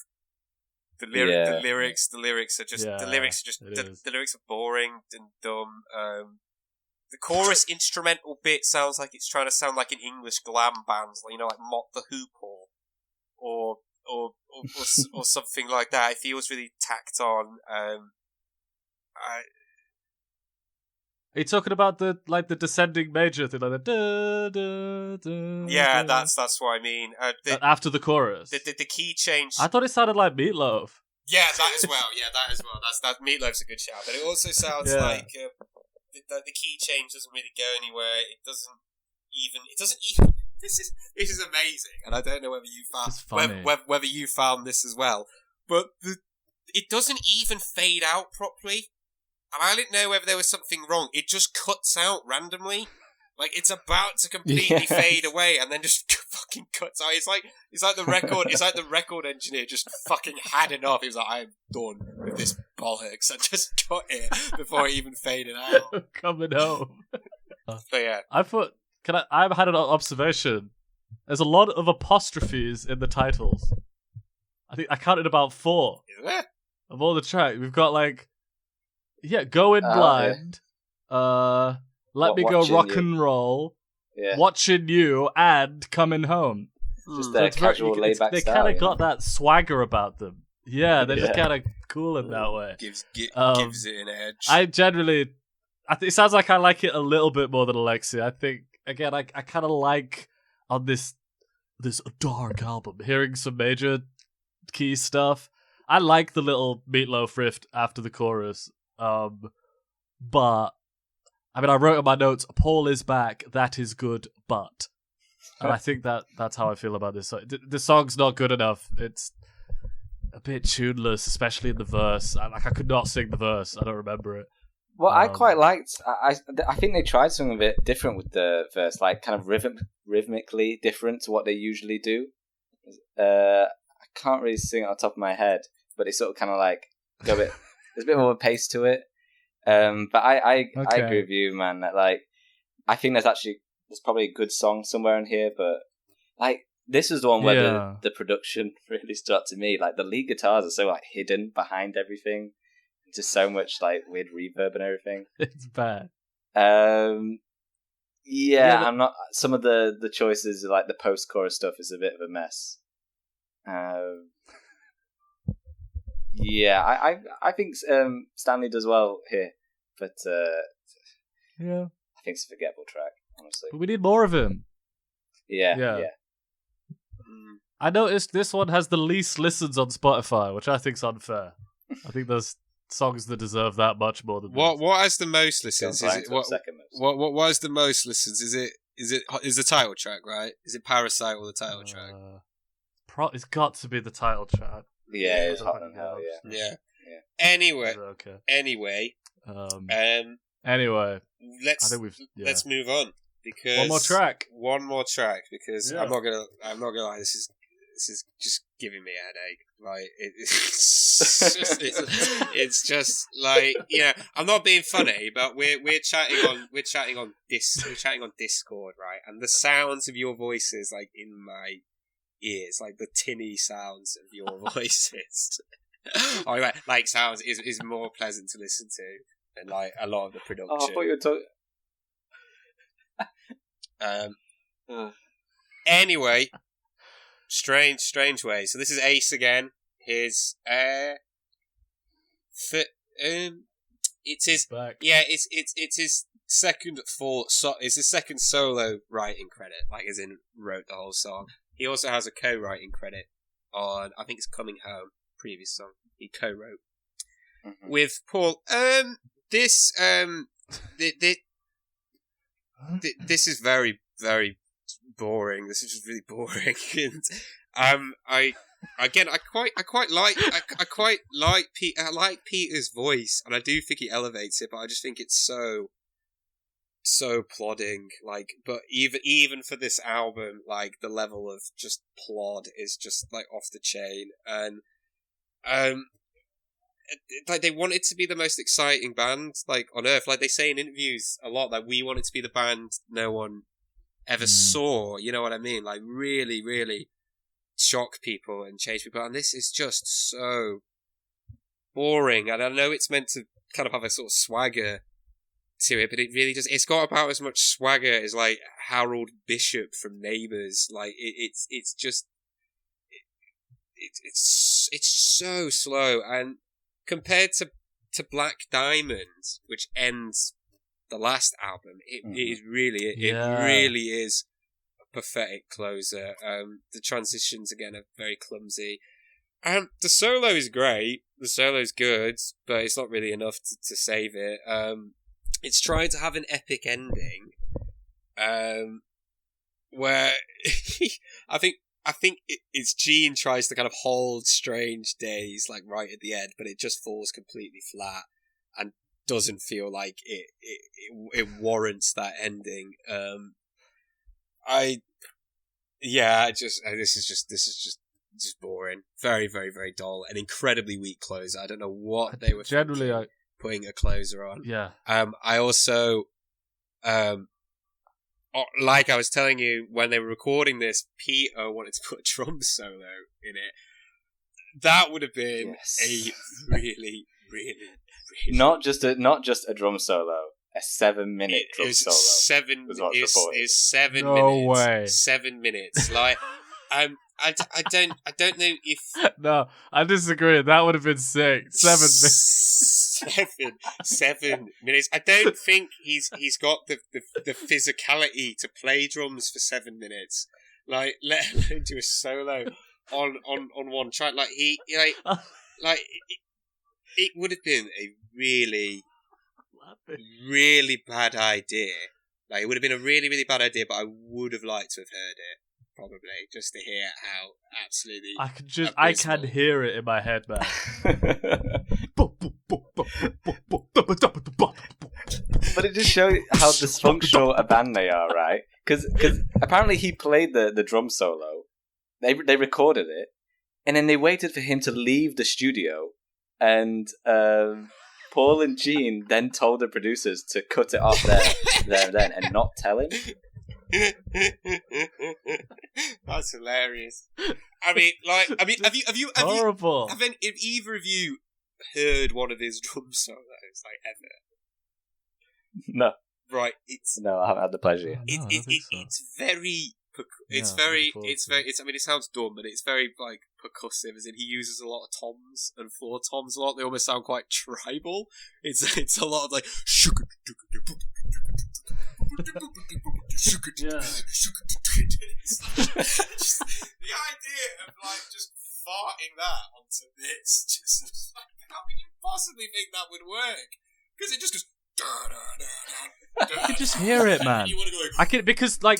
The lyrics are just the lyrics are boring and dumb. The chorus instrumental bit sounds like it's trying to sound like an English glam band, like Mott the Hoople or or something like that. It feels really tacked on. Are you talking about the descending major thing, like the Yeah, that's what I mean. after the chorus? The key change. I thought it sounded like Meatloaf. Yeah, that as well. That Meatloaf's a good shout, but it also sounds like the key change doesn't really go anywhere. It doesn't even. This is amazing, and I don't know whether you found this as well, but it doesn't even fade out properly. And I didn't know whether there was something wrong. It just cuts out randomly. Like, it's about to completely fade away and then just fucking cuts out. It's like the record. It's like the record engineer just fucking had enough. He was like, "I'm done with this bollocks," and just cut it before it even faded out. Coming home. But yeah, I've had an observation. There's a lot of apostrophes in the titles. I think I counted about 4 is there? of all the tracks. We've got Going Blind, Let Me Go Rock and Roll, Watching You, and Coming Home. Just their casual laid-back they style. kind of got that swagger about them. Yeah, they're just kind of cool in that way. Gives it an edge. It sounds like I like it a little bit more than Alexei. I think, again, I kind of like on this dark album, hearing some major key stuff. I like the little Meatloaf riff after the chorus. But I mean, I wrote in my notes, Paul is back, that is good, but. And I think that's how I feel about this song. The song's not good enough. It's a bit tuneless, especially in the verse. I could not sing the verse. I don't remember it. Well, I quite liked. I think they tried something a bit different with the verse, like kind of rhythmically different to what they usually do. I can't really sing it on top of my head, but they sort of kind of like go a bit. There's a bit more of a pace to it. But I agree with you, man. That I think there's probably a good song somewhere in here, but this is the one where the production really stood out to me. Like the lead guitars are so hidden behind everything. Just so much weird reverb and everything. It's bad. I'm not. Some of the choices, like the post-chorus stuff, is a bit of a mess. I think Stanley does well here, but I think it's a forgettable track, honestly. But we need more of him. Yeah. I noticed this one has the least listens on Spotify, which I think's unfair. I think there's songs that deserve that much more than this. What has the most listens? Is it what has the most listens? Is the title track, right? Is it Parasite or the title track? It's got to be the title track. Yeah, it's hot and hell. Yeah. Anyway. Okay. Anyway. Anyway. Let's move on because one more track because I'm not gonna lie. This is just giving me a headache. Like it's just like I'm not being funny, but we're chatting on Discord, right? And the sounds of your voices in my ears, the tinny sounds of your voices, sounds is more pleasant to listen to than a lot of the production. Oh, I thought you were talking. Anyway. Strange way. So this is Ace again. His it's his back. It's his second it's his second solo writing credit, as in wrote the whole song. He also has a co-writing credit on I think it's Coming Home, previous song he co-wrote with Paul. This is very, very boring. This is just really boring, and I quite like Peter's voice, and I do think he elevates it, but I just think it's so plodding. But even for this album, the level of just plod is just off the chain, and they want it to be the most exciting band on earth. They say in interviews a lot that we want it to be the band no one ever saw, you know what I mean? Really, really shock people and change people. And this is just so boring. And I know it's meant to kind of have a sort of swagger to it, but it really just, it's got about as much swagger as Harold Bishop from Neighbours. It's just, it's so slow, and compared to Black Diamond, which ends the last album, it really is a pathetic closer. The transitions again are very clumsy. The solo is great. The solo's good, but it's not really enough to save it. It's trying to have an epic ending, where I think it's Gene tries to kind of hold Strange Days like right at the end, but it just falls completely flat and doesn't feel like it warrants that ending. This is just boring. Very, very, very dull. An incredibly weak closer. I don't know what they were generally putting a closer on. Yeah. I also, like I was telling you when they were recording this, Peter wanted to put a drum solo in it. That would have been a really, really, really not just a drum solo. A 7-minute drum solo. Is 7 no minutes. Way. 7 minutes. Like, I don't know if. No, I disagree. That would have been sick. 7 minutes. 7 minutes. I don't think he's got the physicality to play drums for 7 minutes. Like, let alone do a solo on one track. Like it would have been a really, really bad idea. Like, it would have been a really, really bad idea, but I would have liked to have heard it. Probably just to hear how absolutely I can hear it in my head, man. But it just shows how dysfunctional a band they are, right? Because apparently he played the drum solo, they recorded it, and then they waited for him to leave the studio, and Paul and Gene then told the producers to cut it off there and then, and not tell him. That's hilarious. Have you horrible? Have either of you heard one of his drum solos like ever? No. Right. No, I haven't had the pleasure. It's very. I mean, it sounds dumb, but it's very like percussive. As in, he uses a lot of toms and floor toms a lot. They almost sound quite tribal. It's a lot of like. Yeah. The idea of like just farting that onto this, just like, how could you possibly think that would work? Because it just goes. I can just hear it, man. You want to go like, I can, because like.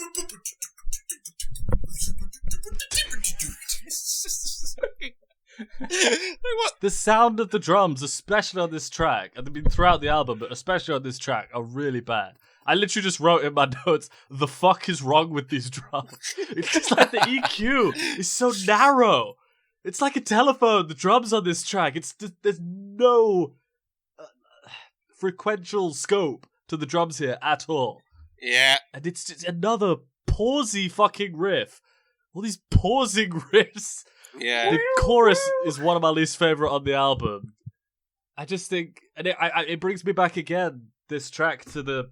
The sound of the drums, especially on this track, and I mean throughout the album, but especially on this track, are really bad. I literally just wrote in my notes, the fuck is wrong with these drums? It's just like the EQ is so narrow. It's like a telephone, the drums on this track. There's no frequential scope to the drums here at all. Yeah. And it's just another pausey fucking riff. All these pausing riffs. Yeah. The chorus is one of my least favourite on the album. I just think, and it brings me back again, this track, to the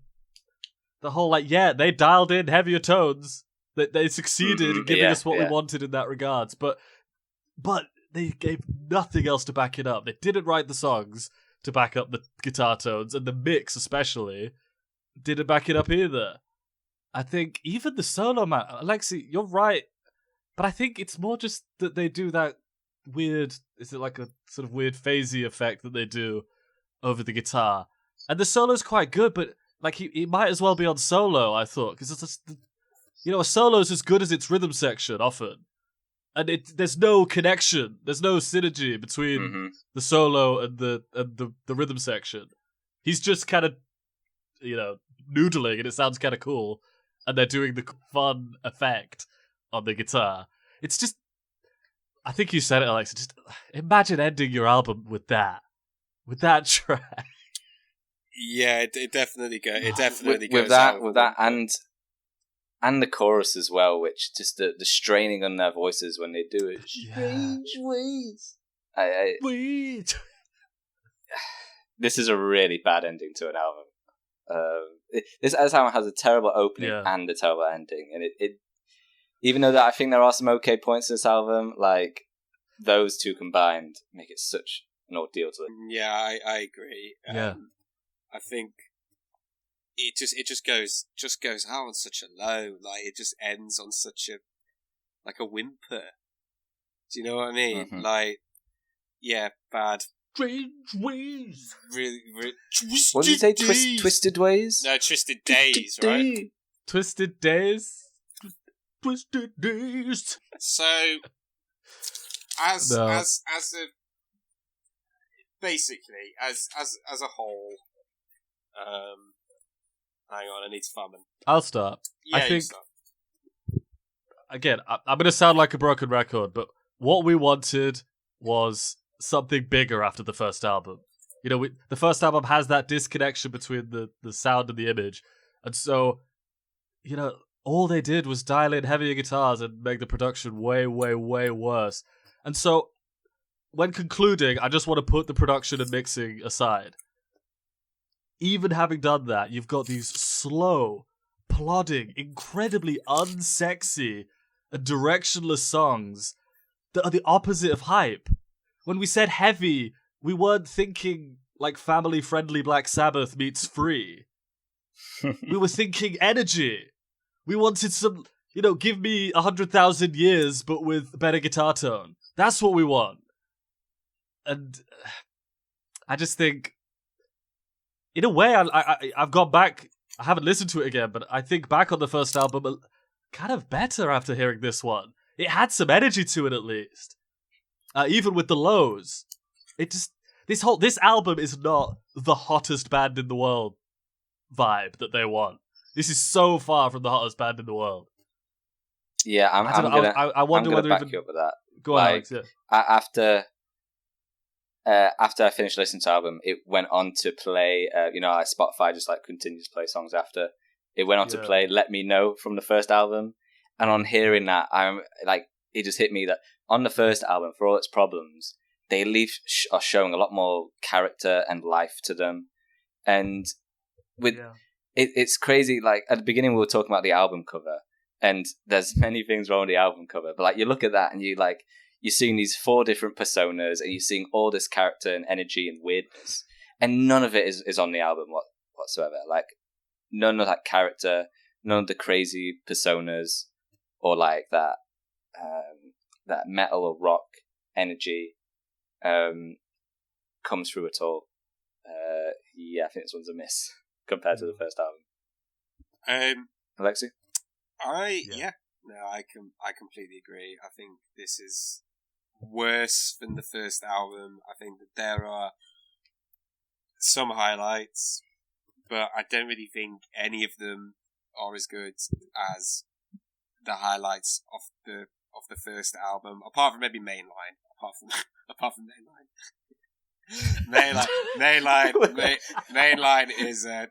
whole, like, yeah, they dialed in heavier tones. They succeeded in giving us what we wanted in that regards. But they gave nothing else to back it up. They didn't write the songs to back up the guitar tones, and the mix especially didn't back it up either. I think even the solo, man, Alexei, you're right. But I think it's more just that they do that weird, is it like a sort of weird phasey effect that they do over the guitar. And the solo's quite good, but like he might as well be on solo, I thought. Because it's just, a solo's as good as its rhythm section often. And there's no connection, there's no synergy between the solo and the rhythm section. He's just kind of, noodling, and it sounds kind of cool. And they're doing the fun effect on the guitar. It's just, I think you said it, Alex. Just imagine ending your album with that track. Yeah, it definitely goes. It definitely with goes that, out with that, and the chorus as well, which just the straining on their voices when they do it. Strange ways. This is a really bad ending to an album. This album has a terrible opening and a terrible ending, and it even though that I think there are some okay points in this album, like those two combined make it such an ordeal to listen. Yeah, I agree. Yeah. I think it just goes out on such a low, like it just ends on such a like a whimper. Do you know what I mean? Mhm. Like, yeah, bad. Strange ways. Really, What did you say? Twisted Ways? No, Twisted Days, right? Twisted Days. Twisted Days. So, as No. a basically as a whole, hang on, I need to find them. I'll start. Yeah, I you think, start. again, I'm going to sound like a broken record, but what we wanted was something bigger after the first album. You know, the first album has that disconnection between the sound and the image. And so, you know, all they did was dial in heavier guitars and make the production way, way, way worse. And so, when concluding, I just want to put the production and mixing aside. Even having done that, you've got these slow, plodding, incredibly unsexy and directionless songs that are the opposite of hype. When we said heavy, we weren't thinking like family-friendly Black Sabbath meets Free. We were thinking energy. We wanted some, you know, give me 100,000 years, but with better guitar tone. That's what we want. And I just think, in a way, I've gone back. I haven't listened to it again, but I think back on the first album kind of better after hearing this one. It had some energy to it, at least. Even with the lows. It just, this album is not the hottest band in the world vibe that they want. This is so far from the hottest band in the world. Yeah, I wonder whether back you up with that. Go on, Alex. Yeah. After I finished listening to the album, it went on to play. Like Spotify just like continues to play songs after. It went on to play "Let Me Know" from the first album, and on hearing that, I'm like, it just hit me that on the first album, for all its problems, they are showing a lot more character and life to them, and it's crazy. Like at the beginning, we were talking about the album cover, and there's many things wrong with the album cover, but like you look at that and you're seeing these 4 different personas, and you're seeing all this character and energy and weirdness, and none of it is on the album whatsoever. Like none of that character, none of the crazy personas, or like that metal or rock energy comes through at all. I think this one's a miss compared to the first album. Alexei? I completely agree. I think this is worse than the first album. I think that there are some highlights, but I don't really think any of them are as good as the highlights of the first album, apart from maybe Mainline. Apart from Mainline. Mainline is a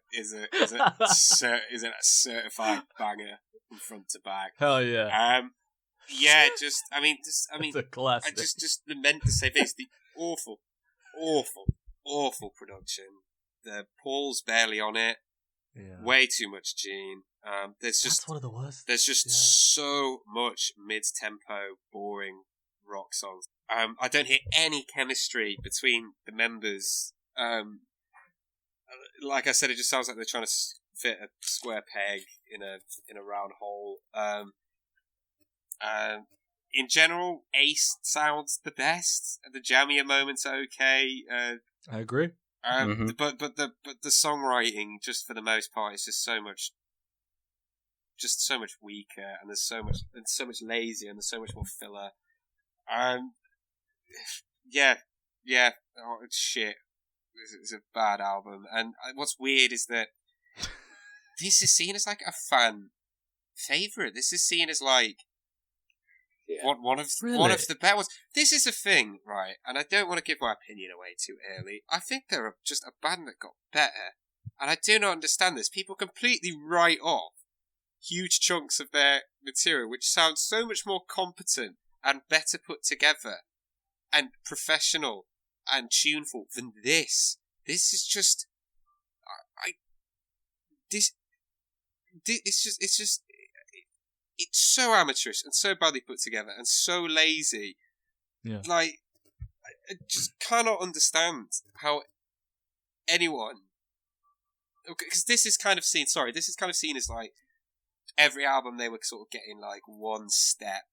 certified banger from front to back. Hell yeah. It's a classic. I just lament to say this: the awful production. The Paul's barely on it. Yeah. Way too much Gene. That's one of the worst. There's just so much mid-tempo, boring rock songs. I don't hear any chemistry between the members. Like I said, it just sounds like they're trying to fit a square peg in a round hole. In general, Ace sounds the best. The jammier moments are okay. I agree. But the songwriting, just for the most part, is just so much weaker, and there's so much lazier, and there's so much more filler. It's shit. It's a bad album, and what's weird is that this is seen as like a fan favorite. This is seen as like one of the better ones. This is a thing, right? And I don't want to give my opinion away too early. I think they're just a band that got better, and I do not understand this. People completely write off huge chunks of their material, which sounds so much more competent and better put together and professional and tuneful than this. This is just, it's so amateurish and so badly put together and so lazy. Yeah. Like, I just cannot understand how anyone... Because this is kind of seen as, like, every album they were sort of getting, like, one step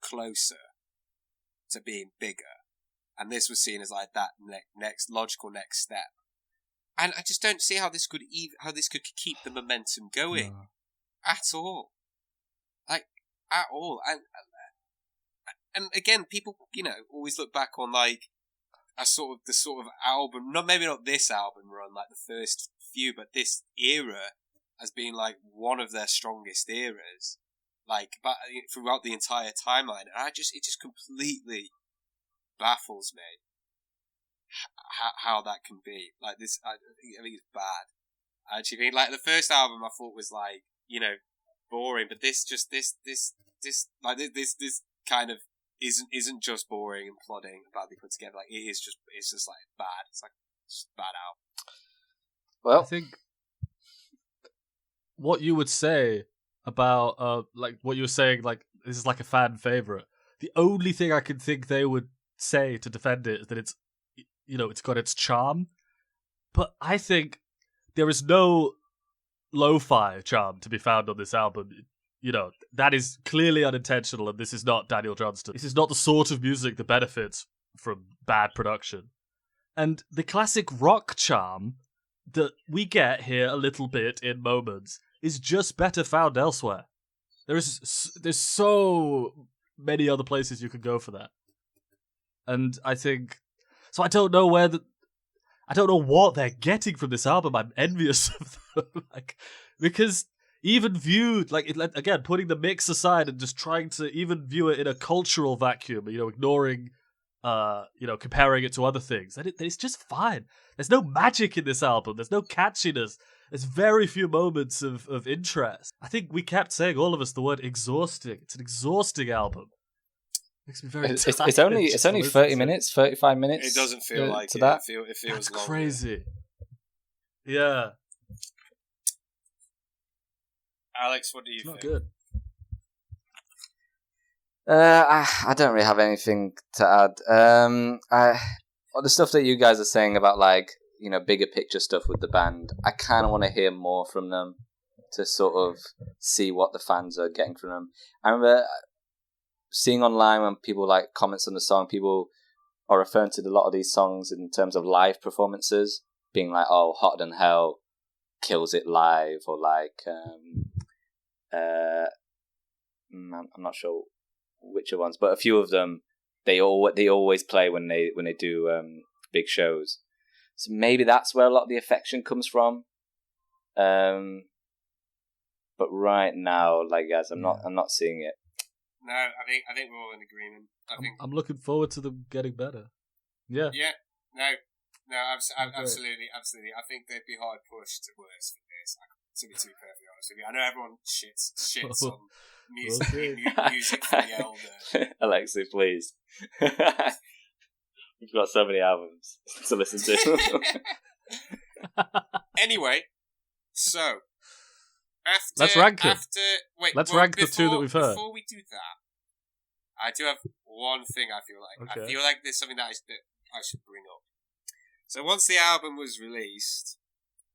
closer to being bigger. And this was seen as, like, that logical next step. And I just don't see how this could keep the momentum going at all. Like, at all. And again, people, always look back on, like, the sort of album, maybe not this album run, like the first few, but this era as being, like, one of their strongest eras, like, but throughout the entire timeline. And it just completely baffles me how that can be. Like, this, I think it's bad. I actually think, like, the first album I thought was, like, boring, but this kind of isn't just boring and plodding and badly put together. Like, it's just like bad. It's like just bad out. Well, I think what you would say about like what you were saying, like, this is like a fan favorite. The only thing I can think they would say to defend it is that it's it's got its charm, but I think there is no lo-fi charm to be found on this album. That is clearly unintentional, and this is not Daniel Johnston. This is not the sort of music that benefits from bad production. And the classic rock charm that we get here a little bit in moments is just better found elsewhere. There's so many other places you could go for that. And I think... So I don't know I don't know what they're getting from this album. I'm envious of them. Because... even viewed, like, again, putting the mix aside and just trying to even view it in a cultural vacuum, ignoring, comparing it to other things, and it's just fine. There's no magic in this album. There's no catchiness. There's very few moments of interest. I think we kept saying, all of us, the word exhausting. It's an exhausting album. Makes me very tired. It's only 30 minutes, 35 minutes. It doesn't feel like to it. that. It feels That's longer. crazy. Yeah. Alex, what do you It's think? not good. I don't really have anything to add. The stuff that you guys are saying about, like, bigger picture stuff with the band, I kind of want to hear more from them to sort of see what the fans are getting from them. I remember seeing online when people, like, comments on the song, people are referring to a lot of these songs in terms of live performances, being like, oh, Hotter Than Hell kills it live, or like... I'm not sure which ones, but a few of them they always play when they do big shows. So maybe that's where a lot of the affection comes from. But right now, like, guys, I'm not seeing it. No, I think we're all in agreement. I'm looking forward to them getting better. Yeah. Yeah. No, absolutely. I think they'd be hard pushed to worse for this. To be too perfectly honest with you, I know everyone shits on music for the elder. Alexei, please. We've got so many albums to listen to. Anyway, so let's rank it. Let's rank the two that we've heard. Before we do that, I do have one thing. I feel like there's something that I should bring up. So once the album was released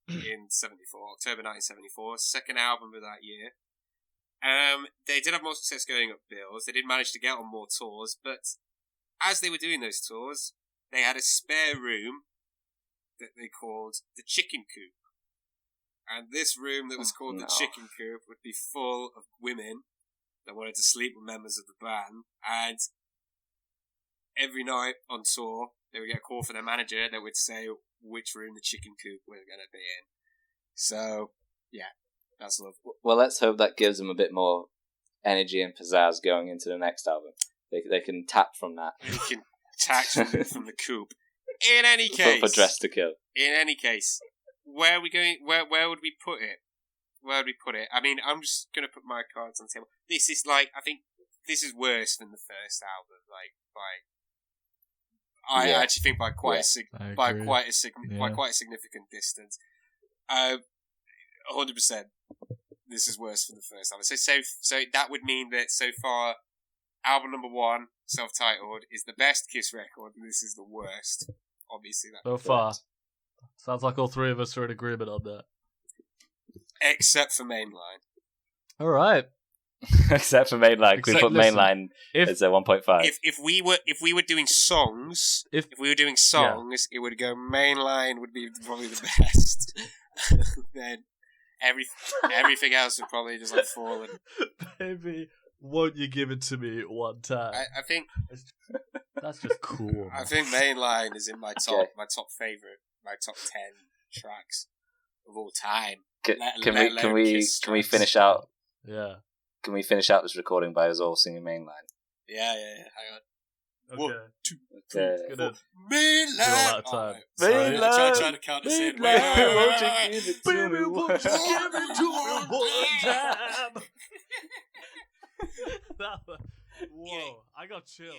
in October 1974, second album of that year, they did have more success going up bills. They did manage to get on more tours, but as they were doing those tours, they had a spare room that they called the Chicken Coop. And this room that was called the Chicken Coop would be full of women that wanted to sleep with members of the band. And every night on tour, they would get a call from their manager that would say which room the Chicken Coop were going to be in. So, yeah, that's love. Well, let's hope that gives them a bit more energy and pizzazz going into the next album. They can tap from that. They can tap from the coop. In any case, for Dress to Kill. In any case, where are we going? Where would we put it? Where would we put it? I mean, I'm just gonna put my cards on the table. This is I think this is worse than the first album. I actually think by quite a significant distance. 100%. This is worse than the first album. So that would mean that so far, album number 1 self-titled, is the best Kiss record, and this is the worst. Obviously, that So far. Sounds like all three of us are in agreement on that. except for Mainline. All right. Except for mainline. We put mainline as a 1.5. If we were doing songs, it would go Mainline would be probably the best. Then everything else would probably just like fall in. Baby, won't you give it to me one time? I think that's just cool. I think Mainline is in my top favorite, my top 10 tracks of all time. Can we finish out? Yeah. Can we finish out this recording by us all singing mainline? Yeah. Hang on. Okay. 1, 2, Okay. 3, 4. Mainline. Out of time. Mainline. Trying to count us in. Mainline. Won't you give it to me Baby, won't you give it to me one time? Whoa, I got chills.